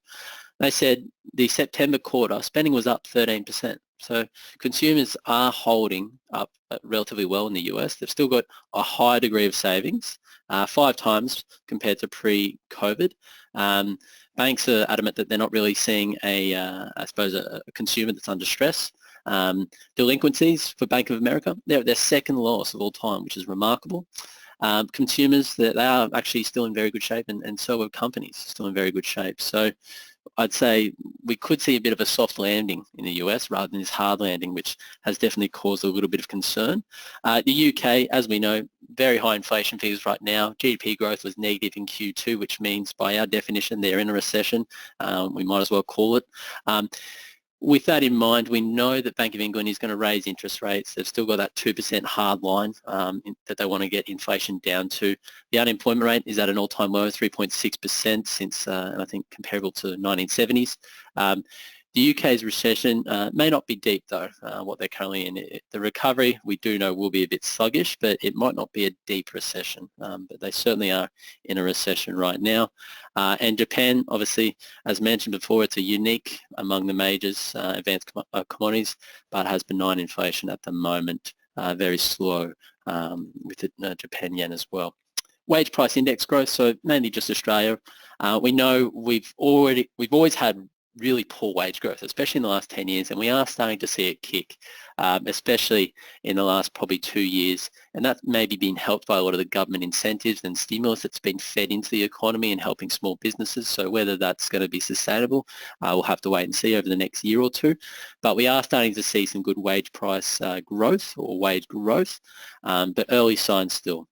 They said the September quarter spending was up 13%. So consumers are holding up relatively well in the US. They've still got a high degree of savings, 5 times compared to pre-COVID. Banks are adamant that they're not really seeing a consumer that's under stress. Delinquencies for Bank of America, they're at their second lowest of all time, which is remarkable. Consumers, they are actually still in very good shape, and so are companies still in very good shape. So I'd say we could see a bit of a soft landing in the US rather than this hard landing, which has definitely caused a little bit of concern. The UK, as we know, very high inflation figures right now. GDP growth was negative in Q2, which means by our definition, they're in a recession. We might as well call it. With that in mind, we know that Bank of England is going to raise interest rates. They've still got that 2% hard line that they want to get inflation down to. The unemployment rate is at an all-time low, 3.6% since, and I think comparable to 1970s. The UK's recession may not be deep though, what they're currently in. The recovery, we do know, will be a bit sluggish, but it might not be a deep recession. But they certainly are in a recession right now. And Japan, obviously, as mentioned before, it's a unique among the majors, advanced commodities, but has benign inflation at the moment, very slow with the Japan yen as well. Wage price index growth, so mainly just Australia. We know we've always had really poor wage growth, especially in the last 10 years, and we are starting to see it kick, especially in the last probably 2 years, and that's maybe been helped by a lot of the government incentives and stimulus that's been fed into the economy and helping small businesses. So whether that's going to be sustainable, we'll have to wait and see over the next year or two, but we are starting to see some good wage price growth or wage growth, but early signs still.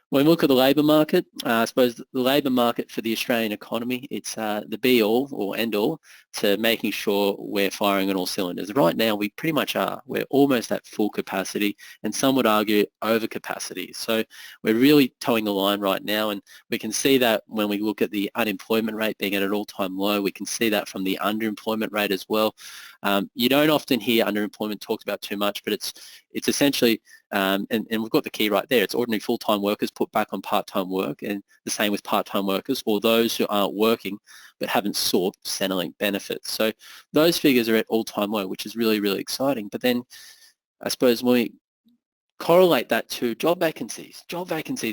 When we look at the labour market, I suppose the labour market for the Australian economy, it's the be-all or end-all to making sure we're firing on all cylinders. Right now, we pretty much are. We're almost at full capacity, and some would argue over capacity. So we're really towing the line right now, and we can see that when we look at the unemployment rate being at an all-time low. We can see that from the underemployment rate as well. You don't often hear underemployment talked about too much, but it's essentially, and we've got the key right there, it's ordinary full-time workers put back on part-time work, and the same with part-time workers or those who aren't working but haven't sought Centrelink benefits. So those figures are at all-time low, which is really, really exciting. But then I suppose when we correlate that to job vacancies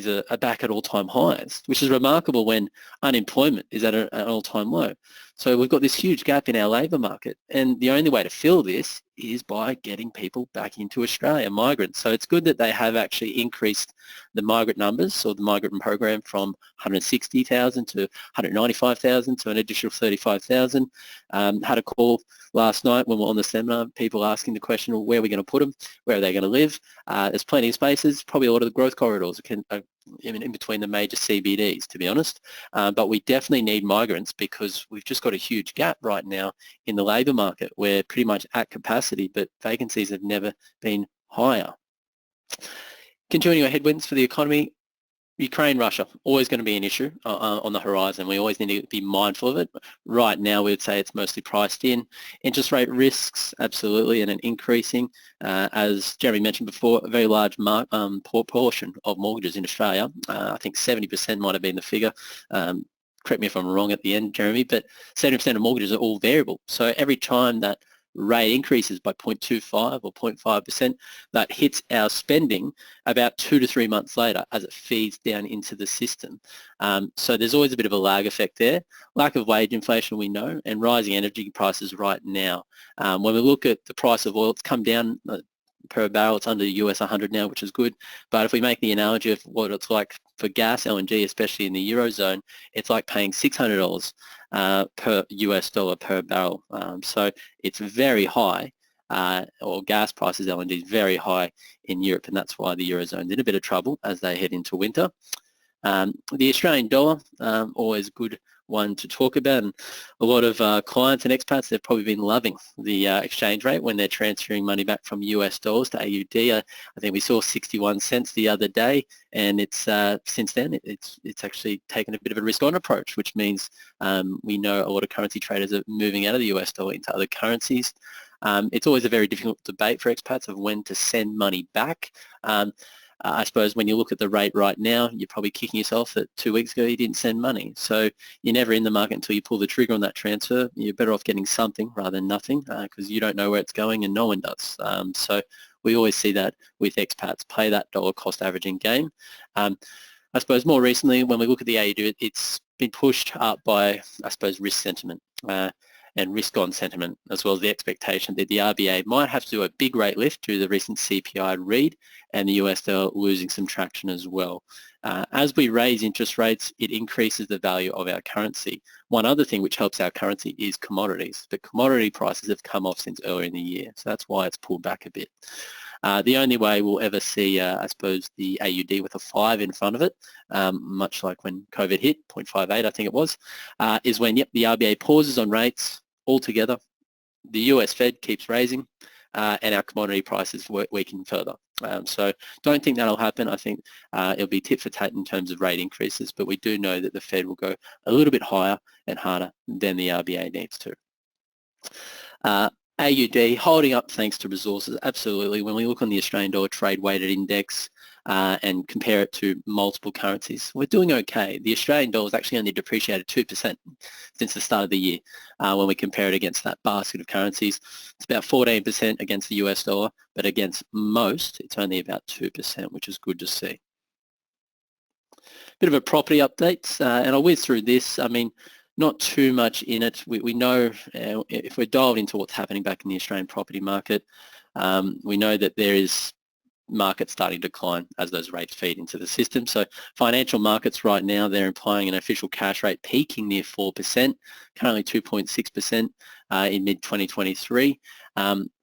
are back at all-time highs, which is remarkable when unemployment is at an all-time low. So we've got this huge gap in our labour market, and the only way to fill this is by getting people back into Australia, migrants. So it's good that they have actually increased the migrant numbers or the migrant program from 160,000 to 195,000 to an additional 35,000. Had a call last night when we were on the seminar, people asking the question, well, where are we going to put them? Where are they going to live? There's plenty of spaces, probably a lot of the growth corridors in between the major CBDs, to be honest. But we definitely need migrants because we've just got a huge gap right now in the labour market. We're pretty much at capacity, but vacancies have never been higher. Continuing our headwinds for the economy, Ukraine, Russia, always going to be an issue on the horizon. We always need to be mindful of it. Right now, we would say it's mostly priced in. Interest rate risks, absolutely, and an increasing. As Jeremy mentioned before, a very large proportion of mortgages in Australia, I think 70% might have been the figure. Correct me if I'm wrong at the end, Jeremy, but 70% of mortgages are all variable. So every time that rate increases by 0.25 or 0.5%, that hits our spending about 2 to 3 months later as it feeds down into the system. So there's always a bit of a lag effect there. Lack of wage inflation, we know, and rising energy prices right now. When we look at the price of oil, it's come down per barrel. It's under US 100 now, which is good. But if we make the analogy of what it's like For gas, LNG, especially in the Eurozone, it's like paying $600 per US dollar per barrel. So it's very high, or gas prices, LNG is very high in Europe, and that's why the Eurozone's in a bit of trouble as they head into winter. The Australian dollar, always good one to talk about, and a lot of clients and expats, they've probably been loving the exchange rate when they're transferring money back from US dollars to AUD. I think we saw 61 cents the other day, and it's since then it's actually taken a bit of a risk-on approach, which means we know a lot of currency traders are moving out of the US dollar into other currencies. It's always a very difficult debate for expats of when to send money back. I suppose when you look at the rate right now, you're probably kicking yourself that 2 weeks ago you didn't send money. So you're never in the market until you pull the trigger on that transfer. You're better off getting something rather than nothing, because you don't know where it's going and no one does. So we always see that with expats, play that dollar cost averaging game. I suppose more recently, when we look at the AUD, it's been pushed up by, I suppose, risk sentiment. And risk-on sentiment, as well as the expectation that the RBA might have to do a big rate lift due to the recent CPI read and the US dollar losing some traction as well. As we raise interest rates, it increases the value of our currency. One other thing which helps our currency is commodities, but commodity prices have come off since earlier in the year, so that's why it's pulled back a bit. The only way we'll ever see, I suppose, the AUD with a 5 in front of it, much like when COVID hit, 0.58 I think it was, is when, the RBA pauses on rates altogether, the US Fed keeps raising, and our commodity prices weaken further. So don't think that'll happen. I think it'll be tit for tat in terms of rate increases, but we do know that the Fed will go a little bit higher and harder than the RBA needs to. AUD holding up thanks to resources, absolutely. When we look on the Australian dollar trade weighted index and compare it to multiple currencies, we're doing okay. The Australian dollar has actually only depreciated 2% since the start of the year when we compare it against that basket of currencies. It's about 14% against the US dollar, but against most, it's only about 2%, which is good to see. Bit of a property update, and I'll whiz through this. I mean, not too much in it. We know, if we're dialed into what's happening back in the Australian property market, we know that there is market starting to decline as those rates feed into the system. So financial markets right now, they're implying an official cash rate peaking near 4%, currently 2.6% in mid-2023.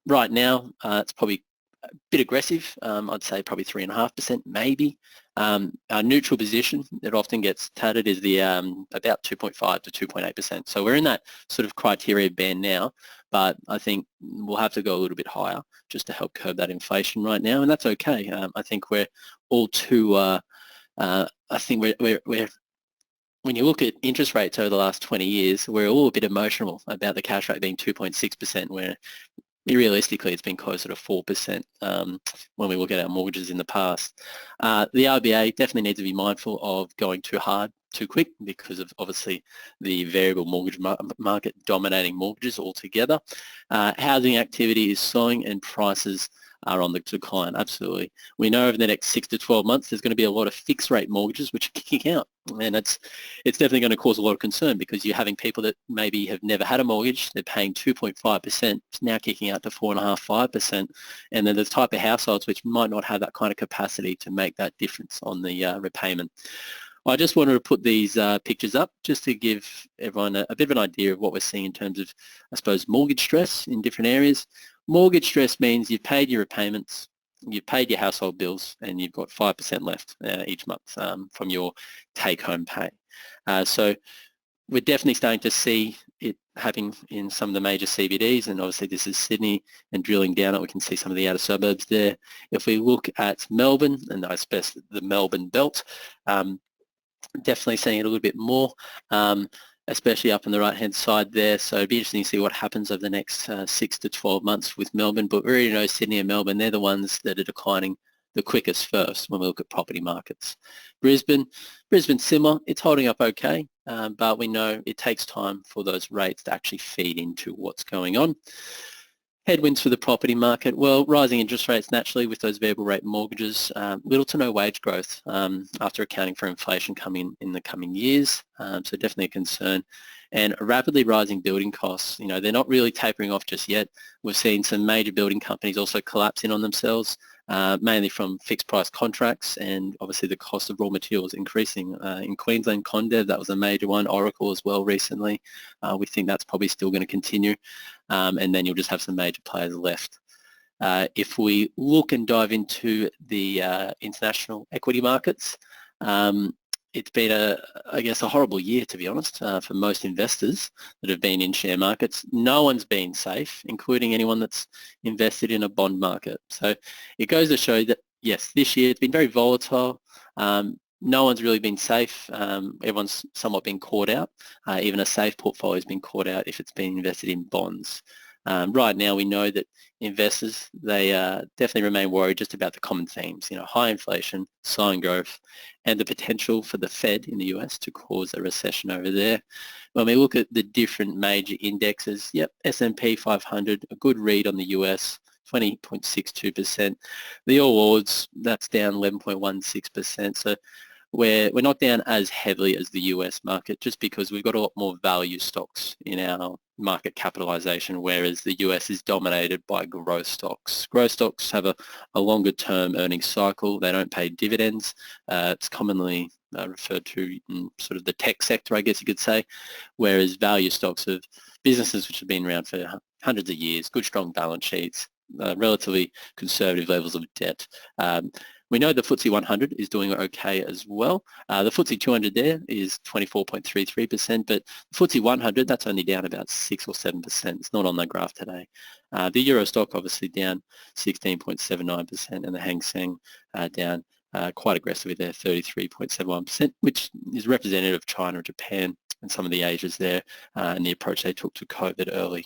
Right now, it's probably a bit aggressive. I'd say probably 3.5% maybe. Our neutral position that often gets touted is the about 2.5 to 2.8%. So we're in that sort of criteria band now, but I think we'll have to go a little bit higher just to help curb that inflation right now, and that's okay. I think we're all too. I think we're when you look at interest rates over the last 20 years, we're all a bit emotional about the cash rate being 2.6%, where realistically it's been closer to 4% when we look at our mortgages in the past. The RBA definitely needs to be mindful of going too hard too quick because of obviously the variable mortgage market dominating mortgages altogether. Housing activity is slowing and prices are on the decline, absolutely. We know over the next 6 to 12 months there's going to be a lot of fixed rate mortgages which are kicking out, and it's definitely going to cause a lot of concern because you're having people that maybe have never had a mortgage, they're paying 2.5%, it's now kicking out to 4.5%, 5%, and then there's type of households which might not have that kind of capacity to make that difference on the repayment. I just wanted to put these pictures up just to give everyone a bit of an idea of what we're seeing in terms of, I suppose, mortgage stress in different areas. Mortgage stress means you've paid your repayments, you've paid your household bills, and you've got 5% left each month from your take-home pay. So we're definitely starting to see it happening in some of the major CBDs, and obviously this is Sydney, and drilling down it, we can see some of the outer suburbs there. If we look at Melbourne, and I suppose the Melbourne belt, definitely seeing it a little bit more, especially up on the right-hand side there. So it'd be interesting to see what happens over the next 6 to 12 months with Melbourne. But we already know Sydney and Melbourne, they're the ones that are declining the quickest first when we look at property markets. Brisbane's similar. It's holding up okay, but we know it takes time for those rates to actually feed into what's going on. Headwinds for the property market, well, rising interest rates naturally with those variable rate mortgages, little to no wage growth after accounting for inflation coming in the coming years, so definitely a concern. and rapidly rising building costs. You know, they're not really tapering off just yet. We've seen some major building companies also collapsing on themselves, mainly from fixed price contracts, and obviously the cost of raw materials increasing. In Queensland, Condev, that was a major one, Oracle as well recently. We think that's probably still going to continue, and then you'll just have some major players left. If we look and dive into the international equity markets, it's been I guess a horrible year, to be honest, for most investors that have been in share markets. No one's been safe, including anyone that's invested in a bond market. So it goes to show that, yes, this year it's been very volatile. No one's really been safe. Everyone's somewhat been caught out. Even a safe portfolio has been caught out if it's been invested in bonds. Right now, we know that investors, they definitely remain worried just about the common themes, you know, high inflation, slowing growth, and the potential for the Fed in the US to cause a recession over there. When we look at the different major indexes, yep, S&P 500, a good read on the US, 20.62%. The All Ords, that's down 11.16%. So we're not down as heavily as the US market, just because we've got a lot more value stocks in our market capitalization, whereas the US is dominated by growth stocks. Growth stocks have a longer term earnings cycle. They don't pay dividends. It's commonly referred to in sort of the tech sector, I guess you could say, whereas value stocks of businesses which have been around for hundreds of years, good strong balance sheets, relatively conservative levels of debt. We know the FTSE 100 is doing okay as well. The FTSE 200 there is 24.33%, but the FTSE 100, that's only down about 6 or 7%. It's not on the graph today. The Euro stock obviously down 16.79%, and the Hang Seng down quite aggressively there, 33.71%, which is representative of China, Japan, and some of the Asias there, and the approach they took to COVID early.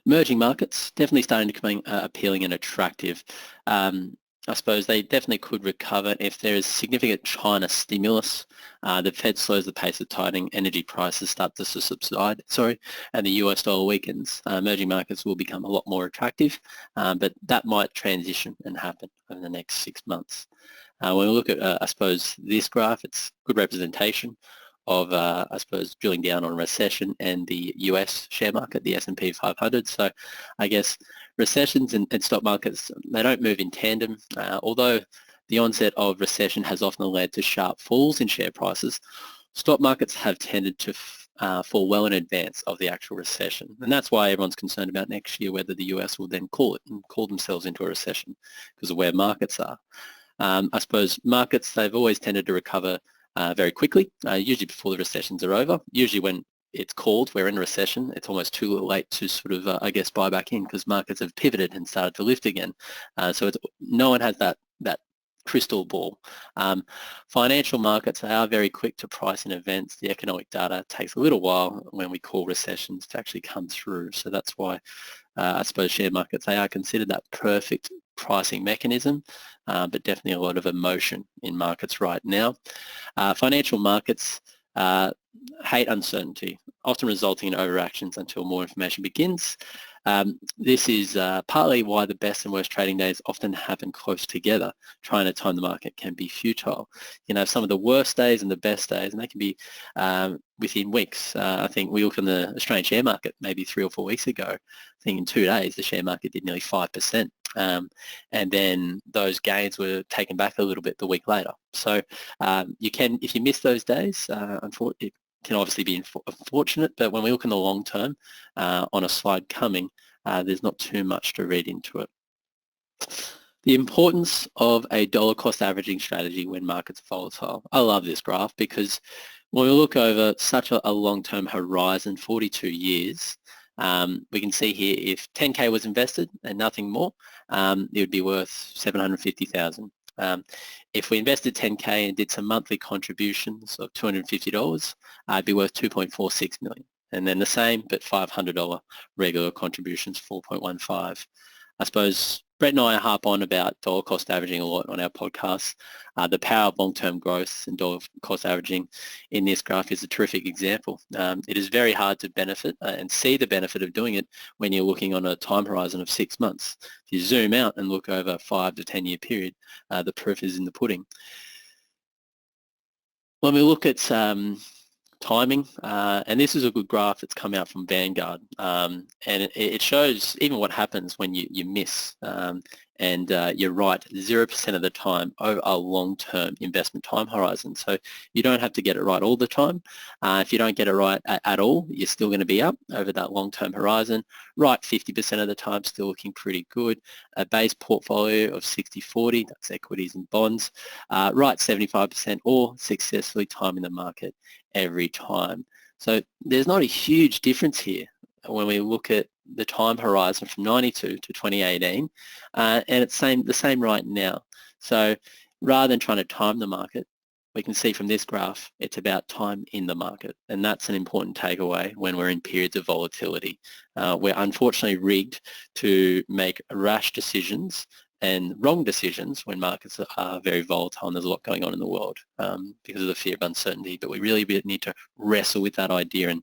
Emerging markets definitely starting to become appealing and attractive. I suppose they definitely could recover if there is significant China stimulus. The Fed slows the pace of tightening, energy prices start to subside, and the US dollar weakens. Emerging markets will become a lot more attractive, but that might transition and happen over the next 6 months. When we look at, I suppose, this graph, it's good representation of, I suppose, drilling down on recession and the US share market, the S&P 500. So I guess recessions and stock markets, they don't move in tandem. Although the onset of recession has often led to sharp falls in share prices, stock markets have tended to fall well in advance of the actual recession. And that's why everyone's concerned about next year, whether the US will then call themselves into a recession because of where markets are. I suppose markets, they've always tended to recover very quickly, usually before the recessions are over. Usually when it's called, we're in a recession, it's almost too late to sort of, I guess, buy back in because markets have pivoted and started to lift again. So no one has that crystal ball. Financial markets, they are very quick to price in events. The economic data takes a little while when we call recessions to actually come through. So that's why I suppose share markets, they are considered that perfect pricing mechanism, but definitely a lot of emotion in markets right now. Financial markets hate uncertainty, often resulting in overactions until more information begins. This is partly why the best and worst trading days often happen close together. Trying to time the market can be futile. You know, some of the worst days and the best days, and they can be within weeks. I think we looked on the Australian share market maybe 3 or 4 weeks ago. I think in 2 days the share market did nearly 5%. And then those gains were taken back a little bit the week later. So you can, if you miss those days, unfortunately, it can obviously be unfortunate, but when we look in the long term on a slide coming, there's not too much to read into it. The importance of a dollar cost averaging strategy when markets are volatile. I love this graph because when we look over such a long-term horizon, 42 years, we can see here if 10K was invested and nothing more, it would be worth 750,000. If we invested 10K and did some monthly contributions of $250, it'd be worth 2.46 million. And then the same, but $500 regular contributions, 4.15. I suppose Brett and I harp on about dollar cost averaging a lot on our podcasts. The power of long-term growth and dollar cost averaging in this graph is a terrific example. It is very hard to benefit and see the benefit of doing it when you're looking on a time horizon of 6 months. If you zoom out and look over a 5 to 10 year period, the proof is in the pudding. When we look at timing, and this is a good graph that's come out from Vanguard, and it shows even what happens when you miss, and you're right 0% of the time over a long-term investment time horizon. So you don't have to get it right all the time. If you don't get it right at all, you're still going to be up over that long-term horizon. Right 50% of the time, still looking pretty good. A base portfolio of 60-40, that's equities and bonds. Right 75%, or successfully timing the market every time. So there's not a huge difference here when we look at the time horizon from 92 to 2018, and it's the same right now. So rather than trying to time the market, we can see from this graph, it's about time in the market, and that's an important takeaway when we're in periods of volatility. We're unfortunately rigged to make rash decisions and wrong decisions when markets are very volatile and there's a lot going on in the world because of the fear of uncertainty. But we really need to wrestle with that idea and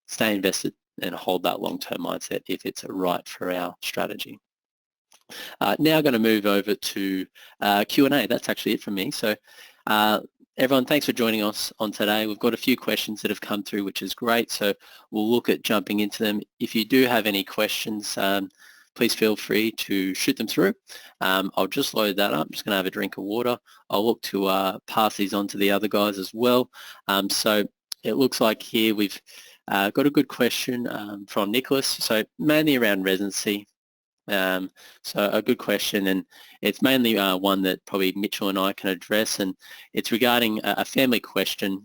stay invested and hold that long-term mindset if it's right for our strategy. Now I'm going to move over to Q&A. That's actually it from me. So everyone, thanks for joining us on today. We've got a few questions that have come through, which is great. So we'll look at jumping into them. If you do have any questions, please feel free to shoot them through. I'll just load that up. I'm just going to have a drink of water. I'll look to pass these on to the other guys as well. So it looks like here we've got a good question from Nicholas. So mainly around residency. So a good question, and it's mainly one that probably Mitchell and I can address, and it's regarding a family question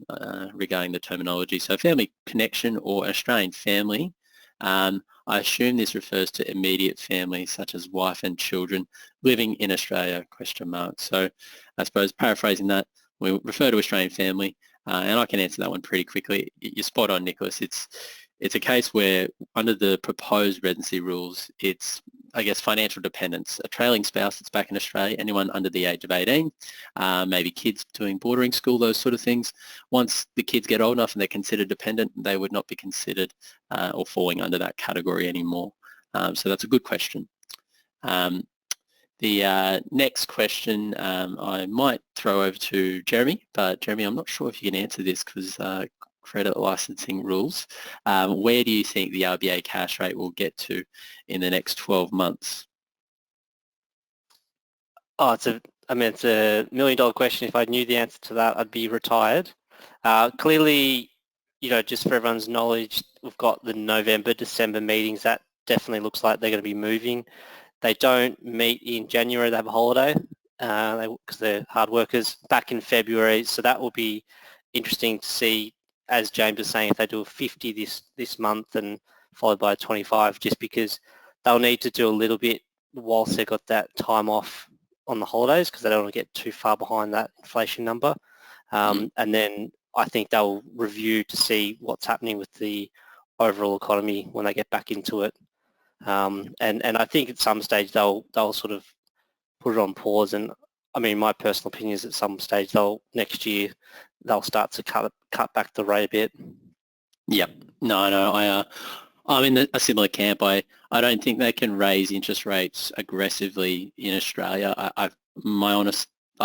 regarding the terminology. So family connection or Australian family. I assume this refers to immediate family such as wife and children living in Australia, ? So I suppose paraphrasing that, we refer to Australian family, and I can answer that one pretty quickly. You're spot on, Nicholas. It's a case where under the proposed residency rules, it's, I guess, financial dependence. A trailing spouse that's back in Australia, anyone under the age of 18, maybe kids doing bordering school, those sort of things. Once the kids get old enough and they're considered dependent, they would not be considered or falling under that category anymore. So that's a good question. The next question I might throw over to Jeremy, but Jeremy, I'm not sure if you can answer this because credit licensing rules. Where do you think the RBA cash rate will get to in the next 12 months? Oh, it's a $1 million question. If I knew the answer to that, I'd be retired. Clearly, just for everyone's knowledge, we've got the November, December meetings. That definitely looks like they're going to be moving. They don't meet in January. They have a holiday because they're hard workers back in February. So that will be interesting to see, as James was saying, if they do a 50 this month and followed by a 25, just because they'll need to do a little bit whilst they've got that time off on the holidays because they don't want to get too far behind that inflation number. And then I think they'll review to see what's happening with the overall economy when they get back into it. And I think at some stage they'll sort of put it on pause. And I mean, my personal opinion is at some stage next year they'll start to cut back the rate a bit. Yep. No. I'm in a similar camp. I don't think they can raise interest rates aggressively in Australia. I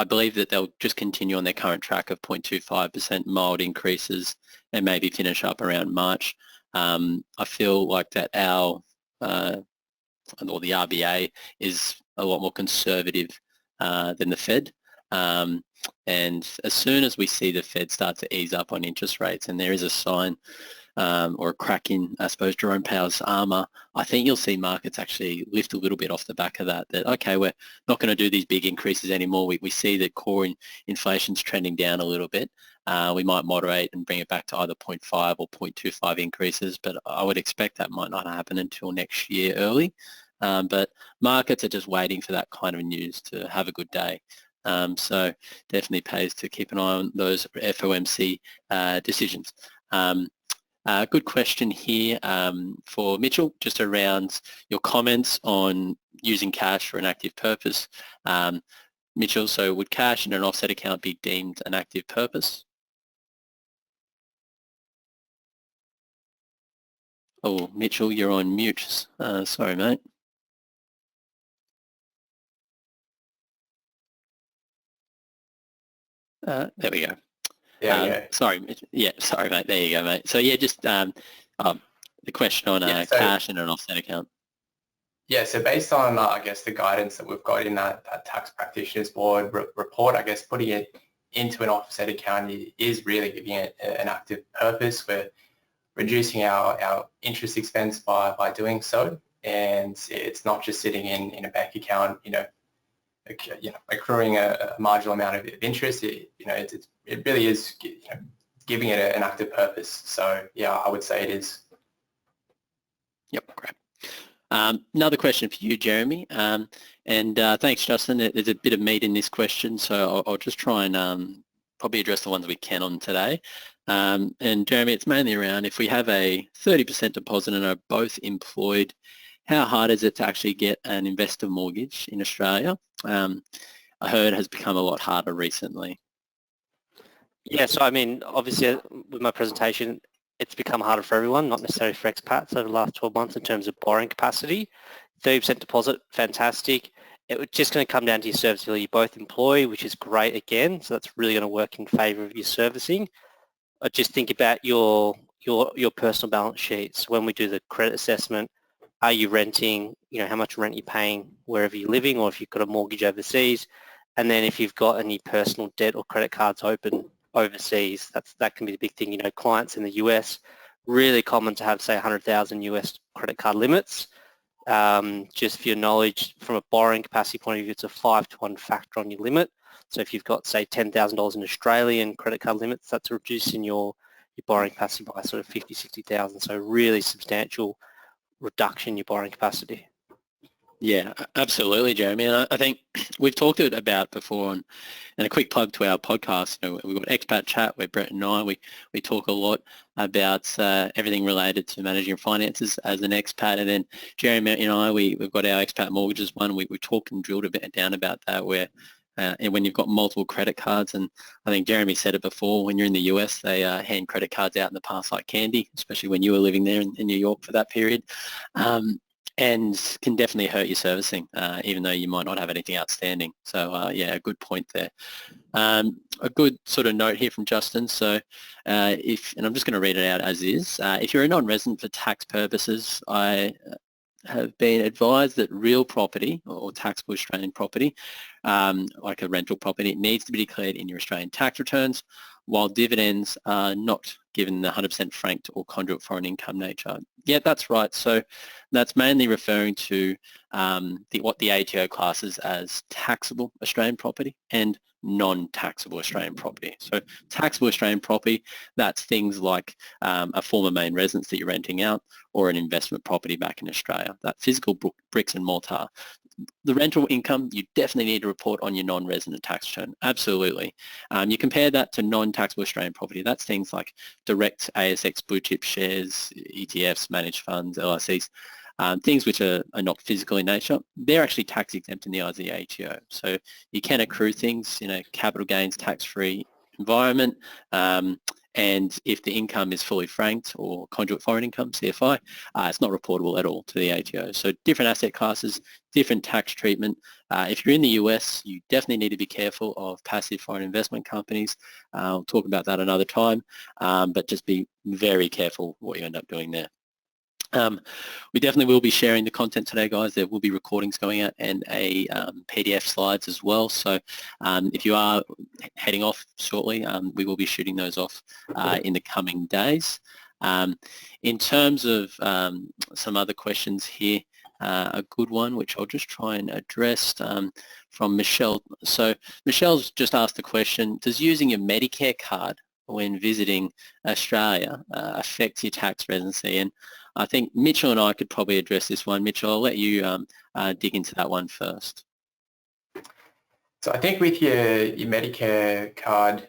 believe that they'll just continue on their current track of 0.25% mild increases and maybe finish up around March. I feel like that or the RBA is a lot more conservative than the Fed. And as soon as we see the Fed start to ease up on interest rates, and there is a sign or a crack in, I suppose, Jerome Powell's armour, I think you'll see markets actually lift a little bit off the back of that, okay, we're not going to do these big increases anymore. We see that core inflation's trending down a little bit. We might moderate and bring it back to either 0.5 or 0.25 increases, but I would expect that might not happen until next year early. But markets are just waiting for that kind of news to have a good day. So definitely pays to keep an eye on those FOMC decisions. Good question here for Mitchell, just around your comments on using cash for an active purpose. Mitchell, so would cash in an offset account be deemed an active purpose? Oh, Mitchell, you're on mute. Sorry, mate. There we go. Sorry, mate. There you go, mate. So yeah, just the question on cash and an offset account. Yeah, so based on, I guess, the guidance that we've got in that Tax Practitioners Board report, I guess putting it into an offset account is really giving it an active purpose. We're reducing our interest expense by doing so, and it's not just sitting in a bank account, accruing a marginal amount of interest. It really is giving it an active purpose. So yeah, I would say it is. Yep, great. Another question for you, Jeremy, and thanks, Justin. There's a bit of meat in this question, so I'll just try and probably address the ones we can on today. And Jeremy, it's mainly around if we have a 30% deposit and are both employed, how hard is it to actually get an investor mortgage in Australia? I heard it has become a lot harder recently. Yeah, so I mean, obviously with my presentation, it's become harder for everyone, not necessarily for expats over the last 12 months in terms of borrowing capacity. 30% deposit, fantastic. It's just going to come down to your serviceability. You both employ, which is great again, so that's really going to work in favour of your servicing. Just think about your personal balance sheets. When we do the credit assessment, are you renting, how much rent you're paying wherever you're living, or if you've got a mortgage overseas, and then if you've got any personal debt or credit cards open overseas, that can be the big thing. Clients in the US, really common to have, say, 100,000 US credit card limits. Just for your knowledge, from a borrowing capacity point of view, it's a 5-to-1 factor on your limit. So if you've got, say, $10,000 in Australian credit card limits, that's reducing your borrowing capacity by sort of 50, 60,000. So really substantial reduction in your borrowing capacity. Yeah, absolutely, Jeremy. And I think we've talked about before, and a quick plug to our podcast. We've got Expat Chat where Brett and I, we talk a lot about everything related to managing your finances as an expat. And then Jeremy and I, we've got our expat mortgages one. We talked and drilled a bit down about that where and when you've got multiple credit cards, and I think Jeremy said it before, when you're in the US, they hand credit cards out in the past like candy, especially when you were living there in New York for that period. And can definitely hurt your servicing, even though you might not have anything outstanding. So yeah, a good point there. A good sort of note here from Justin. So and I'm just going to read it out as is. If you're a non-resident for tax purposes, I have been advised that real property or taxable Australian property, like a rental property, needs to be declared in your Australian tax returns, while dividends are not given the 100% franked or conduit foreign income nature. Yeah, that's right. So that's mainly referring to what the ATO classes as taxable Australian property and non-taxable Australian property. So taxable Australian property, that's things like a former main residence that you're renting out or an investment property back in Australia, that physical bricks and mortar. The rental income, you definitely need to report on your non-resident tax return. Absolutely. You compare that to non-taxable Australian property. That's things like direct ASX blue chip shares, ETFs, managed funds, LICs, things which are not physical in nature. They're actually tax exempt in the eyes of the ATO. So you can accrue things, capital gains, tax-free environment. And if the income is fully franked or conduit foreign income, CFI, it's not reportable at all to the ATO. So different asset classes, different tax treatment. If you're in the US, you definitely need to be careful of passive foreign investment companies. I'll talk about that another time, but just be very careful what you end up doing there. We definitely will be sharing the content today, guys. There will be recordings going out and a PDF slides as well. So if you are heading off shortly, we will be shooting those off in the coming days. In terms of some other questions here, a good one, which I'll just try and address from Michelle. So Michelle's just asked the question, does using a Medicare card when visiting Australia affect your tax residency? And I think Mitchell and I could probably address this one. Mitchell, I'll let you dig into that one first. So I think with your Medicare card,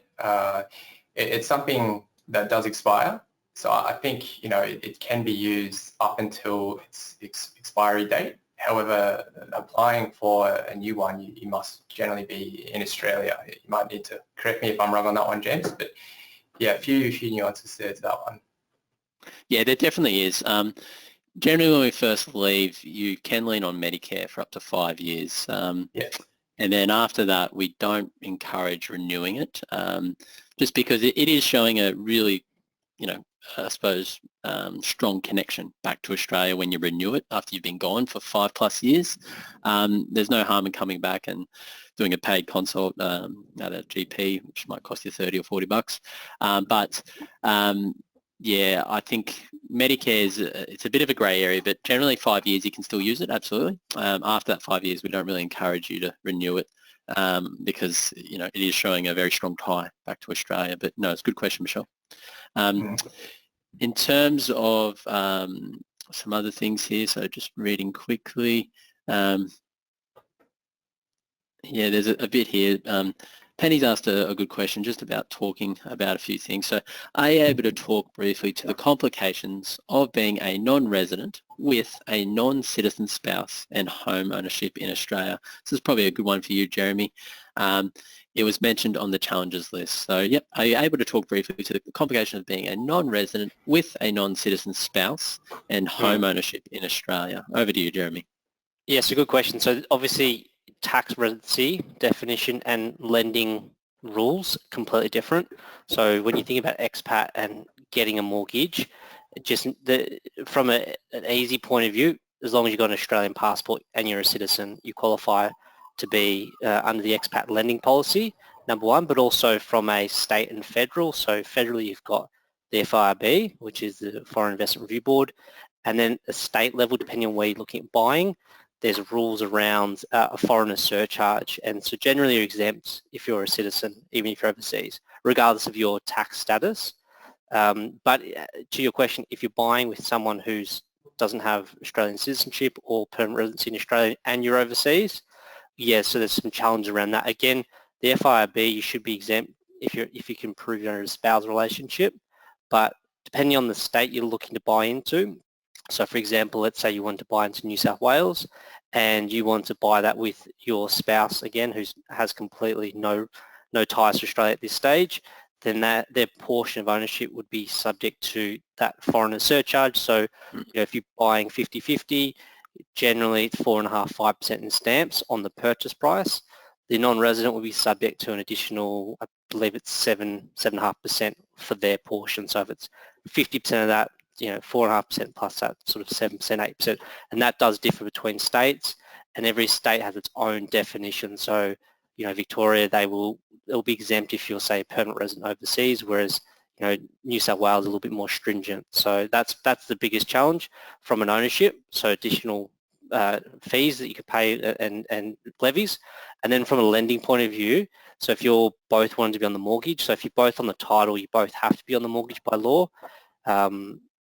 it's something that does expire. So I think, it can be used up until its expiry date. However, applying for a new one, you must generally be in Australia. You might need to correct me if I'm wrong on that one, James, but yeah, a few nuances there to that one. Yeah, there definitely is. Generally, when we first leave, you can lean on Medicare for up to 5 years. Yeah. And then after that, we don't encourage renewing it. just because it is showing a really, I suppose, strong connection back to Australia when you renew it after you've been gone for 5+ years. There's no harm in coming back and doing a paid consult at a GP, which might cost you 30 or 40 bucks. Yeah, I think Medicare it's a bit of a grey area, but generally 5 years you can still use it, absolutely. After that 5 years, we don't really encourage you to renew it because, it is showing a very strong tie back to Australia. But no, it's a good question, Michelle. In terms of some other things here, so just reading quickly. Yeah, there's a bit here. Penny's asked a good question just about talking about a few things. So are you able to talk briefly to the complications of being a non-resident with a non-citizen spouse and home ownership in Australia? This is probably a good one for you, Jeremy. It was mentioned on the challenges list. So, yep, are you able to talk briefly to the complications of being a non-resident with a non-citizen spouse and home ownership in Australia? Over to you, Jeremy. Yes, a good question. So obviously tax residency definition and lending rules completely different. So when you think about expat and getting a mortgage, from an easy point of view, as long as you've got an Australian passport and you're a citizen, you qualify to be under the expat lending policy, number one, but also from a state and federal. So federally you've got the FIRB, which is the Foreign Investment Review Board, and then a state level, depending on where you're looking at buying, there's rules around a foreigner surcharge. And so generally you're exempt if you're a citizen, even if you're overseas, regardless of your tax status. But to your question, if you're buying with someone who doesn't have Australian citizenship or permanent residency in Australia and you're overseas, yeah, so there's some challenge around that. Again, the FIRB, you should be exempt if you can prove you're in a spousal relationship. But depending on the state you're looking to buy into, so for example, let's say you want to buy into New South Wales and you want to buy that with your spouse, again, who has completely no ties to Australia at this stage, then their portion of ownership would be subject to that foreigner surcharge. So if you're buying 50-50, generally it's 4.5-5% in stamps on the purchase price. The non-resident will be subject to an additional, I believe it's 7.5% for their portion. So if it's 50% of that, 4.5% plus that sort of 7%, 8%, and that does differ between states, and every state has its own definition. So, Victoria, it'll be exempt if you're, say, a permanent resident overseas, whereas, New South Wales is a little bit more stringent. So that's the biggest challenge from an ownership. So additional fees that you could pay and levies. And then from a lending point of view, so if you're both wanting to be on the mortgage, so if you're both on the title, you both have to be on the mortgage by law.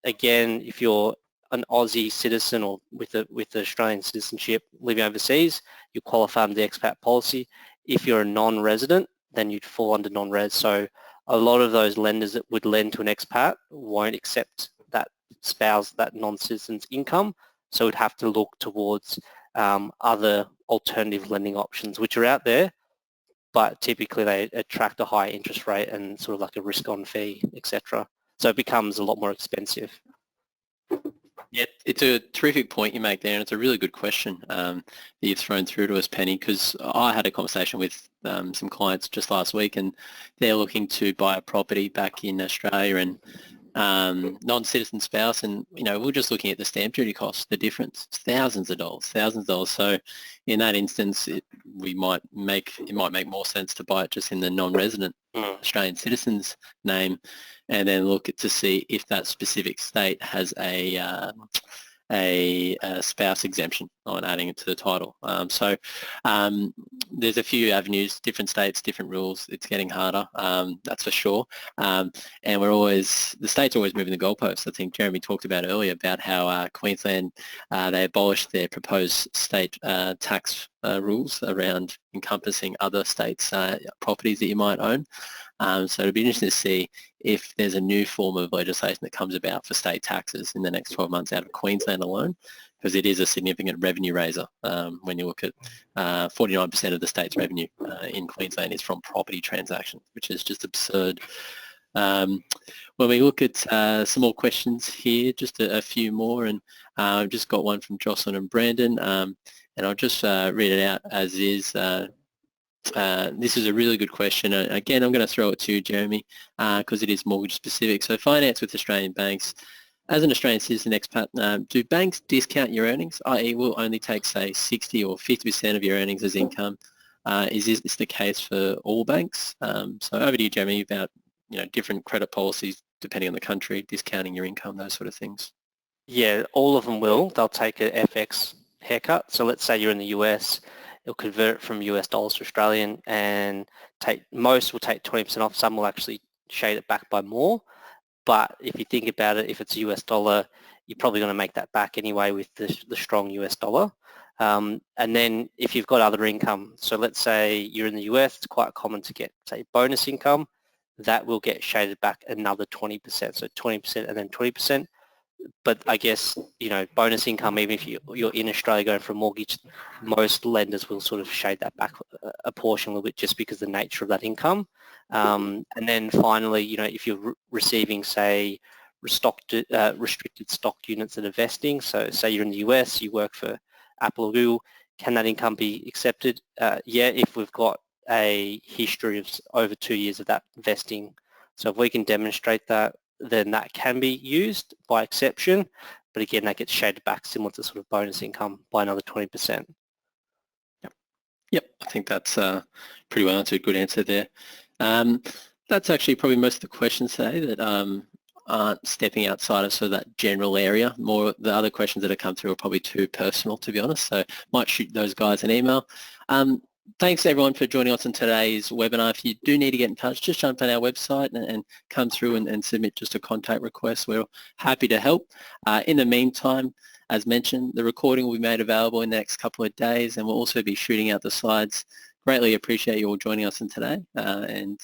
Again, if you're an Aussie citizen or with the Australian citizenship living overseas, you qualify under the expat policy. If you're a non-resident, then you'd fall under non-res. So a lot of those lenders that would lend to an expat won't accept that spouse, that non-citizen's income. So we'd have to look towards other alternative lending options, which are out there, but typically they attract a high interest rate and sort of like a risk-on fee, etc. So it becomes a lot more expensive. Yeah, it's a terrific point you make there, and it's a really good question that you've thrown through to us, Penny, because I had a conversation with some clients just last week, and they're looking to buy a property back in Australia and non-citizen spouse, and we're just looking at the stamp duty costs, the difference. It's thousands of dollars. So in that instance, it might make more sense to buy it just in the non-resident Australian citizen's name, and then look to see if that specific state has a spouse exemption on adding it to the title. So there's a few avenues, different states, different rules. It's getting harder, that's for sure. And the states are always moving the goalposts. I think Jeremy talked about earlier about how Queensland, they abolished their proposed state tax rules around encompassing other states' properties that you might own. So it'll be interesting to see if there's a new form of legislation that comes about for state taxes in the next 12 months out of Queensland alone, because it is a significant revenue raiser. When you look at 49% of the state's revenue in Queensland is from property transactions, which is just absurd. When we look at some more questions here, just a few more, and I've just got one from Jocelyn and Brandon, and I'll just read it out as is. This is a really good question. Again, I'm going to throw it to you, Jeremy, because it is mortgage specific. So finance with Australian banks. As an Australian citizen expat, do banks discount your earnings, i.e. will only take, say, 60 or 50% of your earnings as income? Is this the case for all banks? So over to you, Jeremy, about different credit policies depending on the country, discounting your income, those sort of things. Yeah, all of them will. They'll take a FX haircut. So let's say you're in the US, it'll convert it from US dollars to Australian, and most will take 20% off. Some will actually shade it back by more. But if you think about it, if it's a US dollar, you're probably going to make that back anyway with the strong US dollar. And then if you've got other income, so let's say you're in the US, it's quite common to get, say, bonus income. That will get shaded back another 20%, so 20% and then 20%. But I guess, bonus income, even if you're in Australia going for a mortgage, most lenders will sort of shade that back a portion a little bit just because of the nature of that income. And then finally, if you're receiving, say, restricted stock units that are vesting, so say you're in the US, you work for Apple or Google, can that income be accepted? Yeah, if we've got a history of over 2 years of that vesting. So if we can demonstrate that, then that can be used by exception. But again, that gets shaded back similar to sort of bonus income by another 20%. Yep, I think that's pretty well answered. Good answer there. That's actually probably most of the questions today that aren't stepping outside of sort of that general area. More the other questions that have come through are probably too personal, to be honest, so might shoot those guys an email. Thanks everyone for joining us on today's webinar. If you do need to get in touch, just jump on our website and come through and submit just a contact request. We're happy to help. In the meantime, as mentioned, the recording will be made available in the next couple of days, and we'll also be shooting out the slides. Greatly appreciate you all joining us in today, and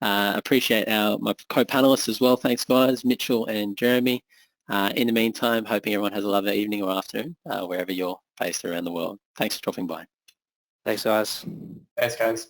appreciate my co-panelists as well. Thanks guys, Mitchell and Jeremy. In the meantime, hoping everyone has a lovely evening or afternoon wherever you're based around the world. Thanks for dropping by. Thanks, guys. Thanks, guys.